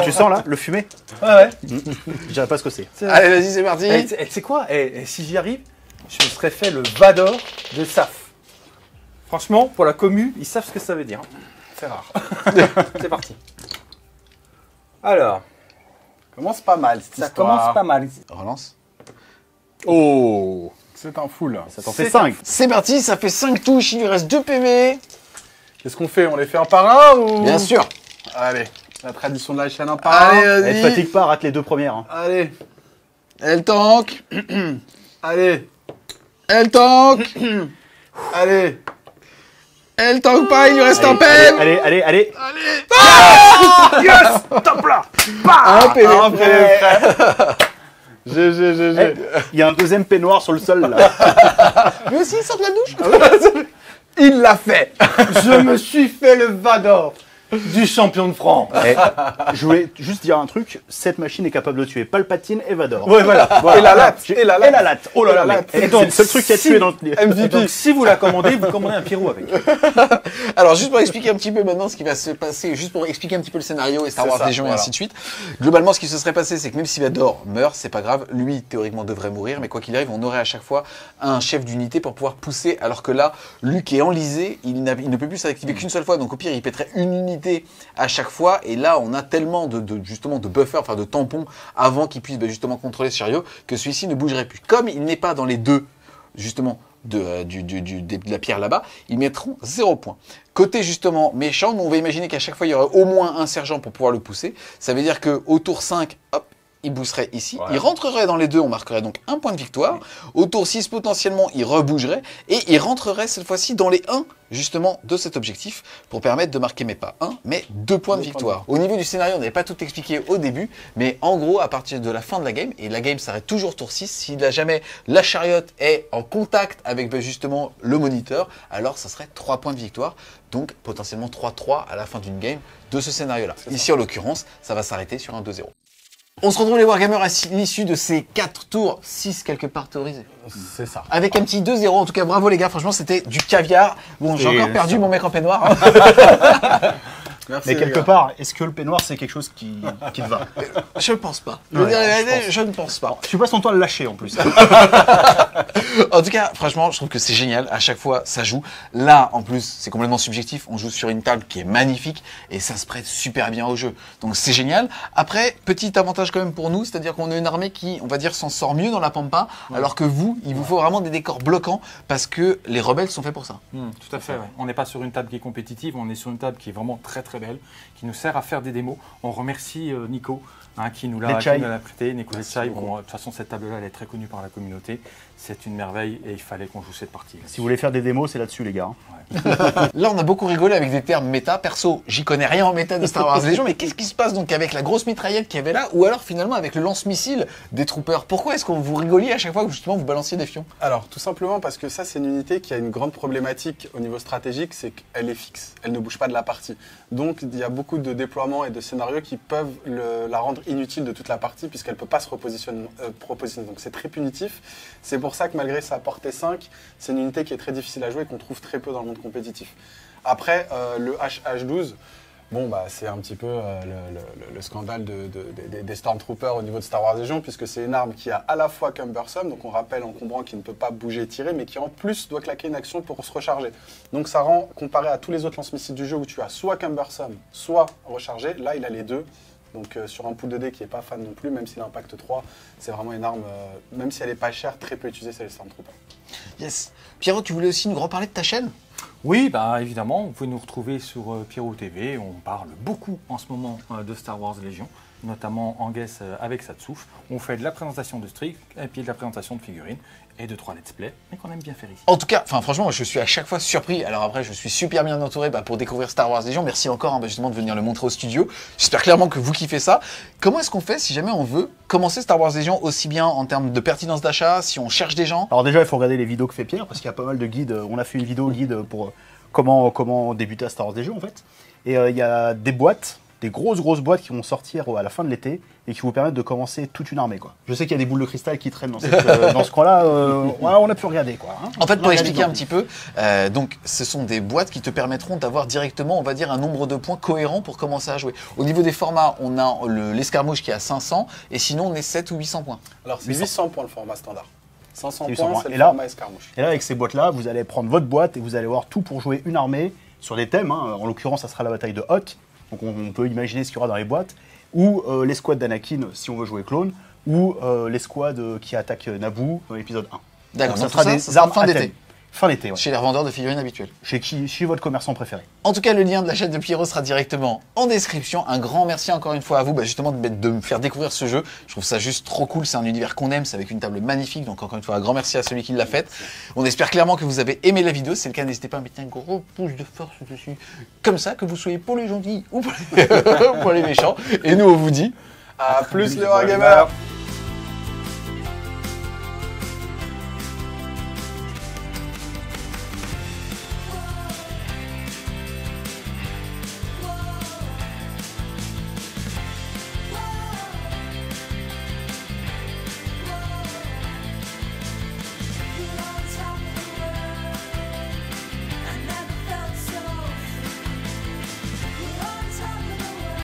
Tu sens là, le fumé? Ouais. Je dirais pas ce que c'est. Allez, vas-y, c'est parti. Et tu sais quoi? Et si j'y arrive, je me serais fait le Vador de SAF. Franchement, pour la commu, ils savent ce que ça veut dire. C'est rare. C'est parti. Alors, Commence pas mal, cette ça histoire. commence pas mal. Relance. Oh, C'est un full. ça t'en fait 5. C'est parti, ça fait 5 touches, il lui reste 2 PV. Qu'est-ce qu'on fait? On les fait un par un ou... Bien sûr. Allez, la tradition de la chaîne un par un. Allez, Elle te vas-y. fatigue pas, rate les 2 premières. hein. Allez, Elle tank. allez, Elle tank. allez. Elle tank pas, il lui reste un PV. Allez. Un PV. Un PV prêt. GG. Il y a un deuxième peignoir sur le sol là. Lui aussi, il sort de la douche. Il l'a fait. Je me suis fait le Vador du champion de France. Eh, je voulais juste dire un truc, cette machine est capable de tuer Palpatine et Vador. Ouais, voilà. Et la latte. Et la latte. Oh là là, Et la mais latte. c'est Et donc, le seul truc qui a si- tué dans le... Et MVP. donc, si vous la commandez, vous commandez un Pierrot avec. Alors, juste pour expliquer un petit peu maintenant ce qui va se passer, juste pour expliquer un petit peu le scénario et Star C'est Wars ça, Légion et voilà. ainsi de suite. Globalement, ce qui se serait passé, c'est que même si Vador meurt, c'est pas grave. Lui, théoriquement, devrait mourir, mais quoi qu'il arrive, on aurait à chaque fois un chef d'unité pour pouvoir pousser, alors que là, Luke est enlisé, il ne peut plus s'activer qu'une seule fois, donc au pire, il pèterait une unité à chaque fois, et là, on a tellement justement de buffers, enfin de tampons, avant qu'il puisse justement contrôler ce chariot, que celui-ci ne bougerait plus. Comme il n'est pas dans les deux, justement, de la pierre là-bas, ils mettront 0 point. Côté justement méchant, nous on va imaginer qu'à chaque fois il y aurait au moins un sergent pour pouvoir le pousser. Ça veut dire qu'au tour 5, hop, il boosterait ici, Voilà. il rentrerait dans les deux, on marquerait donc un point de victoire. Au tour 6, potentiellement, il rebougerait et il rentrerait cette fois-ci dans les 1 justement de cet objectif pour permettre de marquer mais pas 1, mais 2 points de victoire. Au niveau du scénario, on n'avait pas tout expliqué au début, mais en gros, à partir de la fin de la game, et la game s'arrête toujours tour 6, si jamais la chariote est en contact avec justement le moniteur, alors ça serait 3 points de victoire, donc potentiellement 3-3 à la fin d'une game de ce scénario-là. Ici, en l'occurrence, ça va s'arrêter sur un 2-0. On se retrouve les Wargamers à l'issue de ces 4 tours, 6 quelque part théorisés. C'est ça. Avec un petit 2-0, en tout cas bravo les gars, franchement c'était du caviar. Bon, j'ai Et encore perdu ça- mon mec en peignoir. Merci, Mais les quelque gars. part, est-ce que le peignoir, c'est quelque chose qui te va? Je pense pas. Ouais, Je ne pense pas. Tu passes ton temps à le lâcher en plus. En tout cas, franchement, je trouve que c'est génial. À chaque fois, ça joue. Là, en plus, c'est complètement subjectif. On joue sur une table qui est magnifique et ça se prête super bien au jeu. Donc, c'est génial. Après, petit avantage quand même pour nous, c'est-à-dire qu'on a une armée qui, on va dire, s'en sort mieux dans la pampa, alors que vous, il vous faut vraiment des décors bloquants parce que les rebelles sont faits pour ça. Tout à fait, ouais. On n'est pas sur une table qui est compétitive, on est sur une table qui est vraiment très très belle, qui nous sert à faire des démos. On remercie Nico qui nous l'a prêté, Nico Lecchai. Bon, de toute façon, cette table-là, elle est très connue par la communauté. C'est une merveille et il fallait qu'on joue cette partie. Si vous voulez faire des démos, c'est là-dessus, les gars. Là, on a beaucoup rigolé avec des termes méta. Perso, j'y connais rien en méta de Star Wars Légion, mais qu'est-ce qui se passe donc avec la grosse mitraillette qu'il y avait là, ou alors finalement avec le lance-missile des troopers? Pourquoi est-ce qu'on vous rigoliez à chaque fois que justement vous balanciez des fions? Alors, tout simplement parce que ça, c'est une unité qui a une grande problématique au niveau stratégique, c'est qu'elle est fixe, elle ne bouge pas de la partie. Donc, il y a beaucoup de déploiements et de scénarios qui peuvent la rendre inutile de toute la partie, puisqu'elle ne peut pas se repositionner. Donc, c'est très punitif. C'est pour ça que malgré sa portée 5, c'est une unité qui est très difficile à jouer et qu'on trouve très peu dans le monde compétitif. Après, le HH12, bon, bah, c'est un petit peu le scandale des Stormtroopers au niveau de Star Wars Légion, puisque c'est une arme qui a à la fois Cumbersome, donc on rappelle encombrant qui ne peut pas bouger et tirer, mais qui en plus doit claquer une action pour se recharger. Donc ça rend, comparé à tous les autres lance-missiles du jeu où tu as soit Cumbersome, soit rechargé, là il a les deux. Donc sur un pool de dés qui n'est pas fan non plus, même s'il a Impact 3, c'est vraiment une arme, même si elle n'est pas chère, très peu utilisée, c'est les Stormtroopers. Yes. Pierrot, tu voulais aussi nous reparler de ta chaîne? Oui, bah évidemment, vous pouvez nous retrouver sur Pierrot TV. On parle beaucoup en ce moment de Star Wars Légion, notamment en guest avec Satsouf. On fait de la présentation de Strix et puis de la présentation de figurines et de 3 let's play, mais qu'on aime bien faire ici. En tout cas, franchement, moi, je suis à chaque fois surpris. Alors après, je suis super bien entouré pour découvrir Star Wars Légion. Merci encore justement de venir le montrer au studio. J'espère clairement que vous kiffez ça. Comment est-ce qu'on fait si jamais on veut commencer Star Wars Légion, aussi bien en termes de pertinence d'achat, si on cherche des gens? Alors déjà, il faut regarder les vidéos que fait Pierre, parce qu'il y a pas mal de guides. On a fait une vidéo guide pour comment débuter à Star Wars Légion, en fait. Et il y a des boîtes, des grosses boîtes qui vont sortir à la fin de l'été et qui vous permettent de commencer toute une armée, quoi. Je sais qu'il y a des boules de cristal qui traînent dans, dans ce coin-là. Voilà, on a pu regarder, quoi. Hein. En fait, pour expliquer un petit peu, donc ce sont des boîtes qui te permettront d'avoir directement, on va dire, un nombre de points cohérent pour commencer à jouer. Au niveau des formats, on a l'escarmouche qui est à 500 et sinon on est 700 ou 800 points. Alors c'est 800 points le format standard. 500 800 points, points. c'est Et le là- format escarmouche. Et là, avec ces boîtes-là, vous allez prendre votre boîte et vous allez avoir tout pour jouer une armée sur des thèmes. Hein. En l'occurrence, ça sera la bataille de Hoth. Donc on peut imaginer ce qu'il y aura dans les boîtes. Ou l'escouade d'Anakin, si on veut jouer clone. Ou l'escouade qui attaque Naboo dans l'épisode 1. D'accord, Donc, donc ça sera tout ça, des ça sera armes fin à d'été. thème. Fin d'été, ouais. Chez les revendeurs de figurines habituels. Chez votre commerçant préféré. En tout cas, le lien de la chaîne de Pierrot sera directement en description. Un grand merci encore une fois à vous, justement, de me faire découvrir ce jeu. Je trouve ça juste trop cool. C'est un univers qu'on aime. C'est avec une table magnifique. Donc, encore une fois, un grand merci à celui qui l'a faite. On espère clairement que vous avez aimé la vidéo. Si c'est le cas, n'hésitez pas à mettre un gros pouce de force dessus. Comme ça, que vous soyez pour les gentils ou pour les, pour les méchants. Et nous, on vous dit À plus les Wargamers.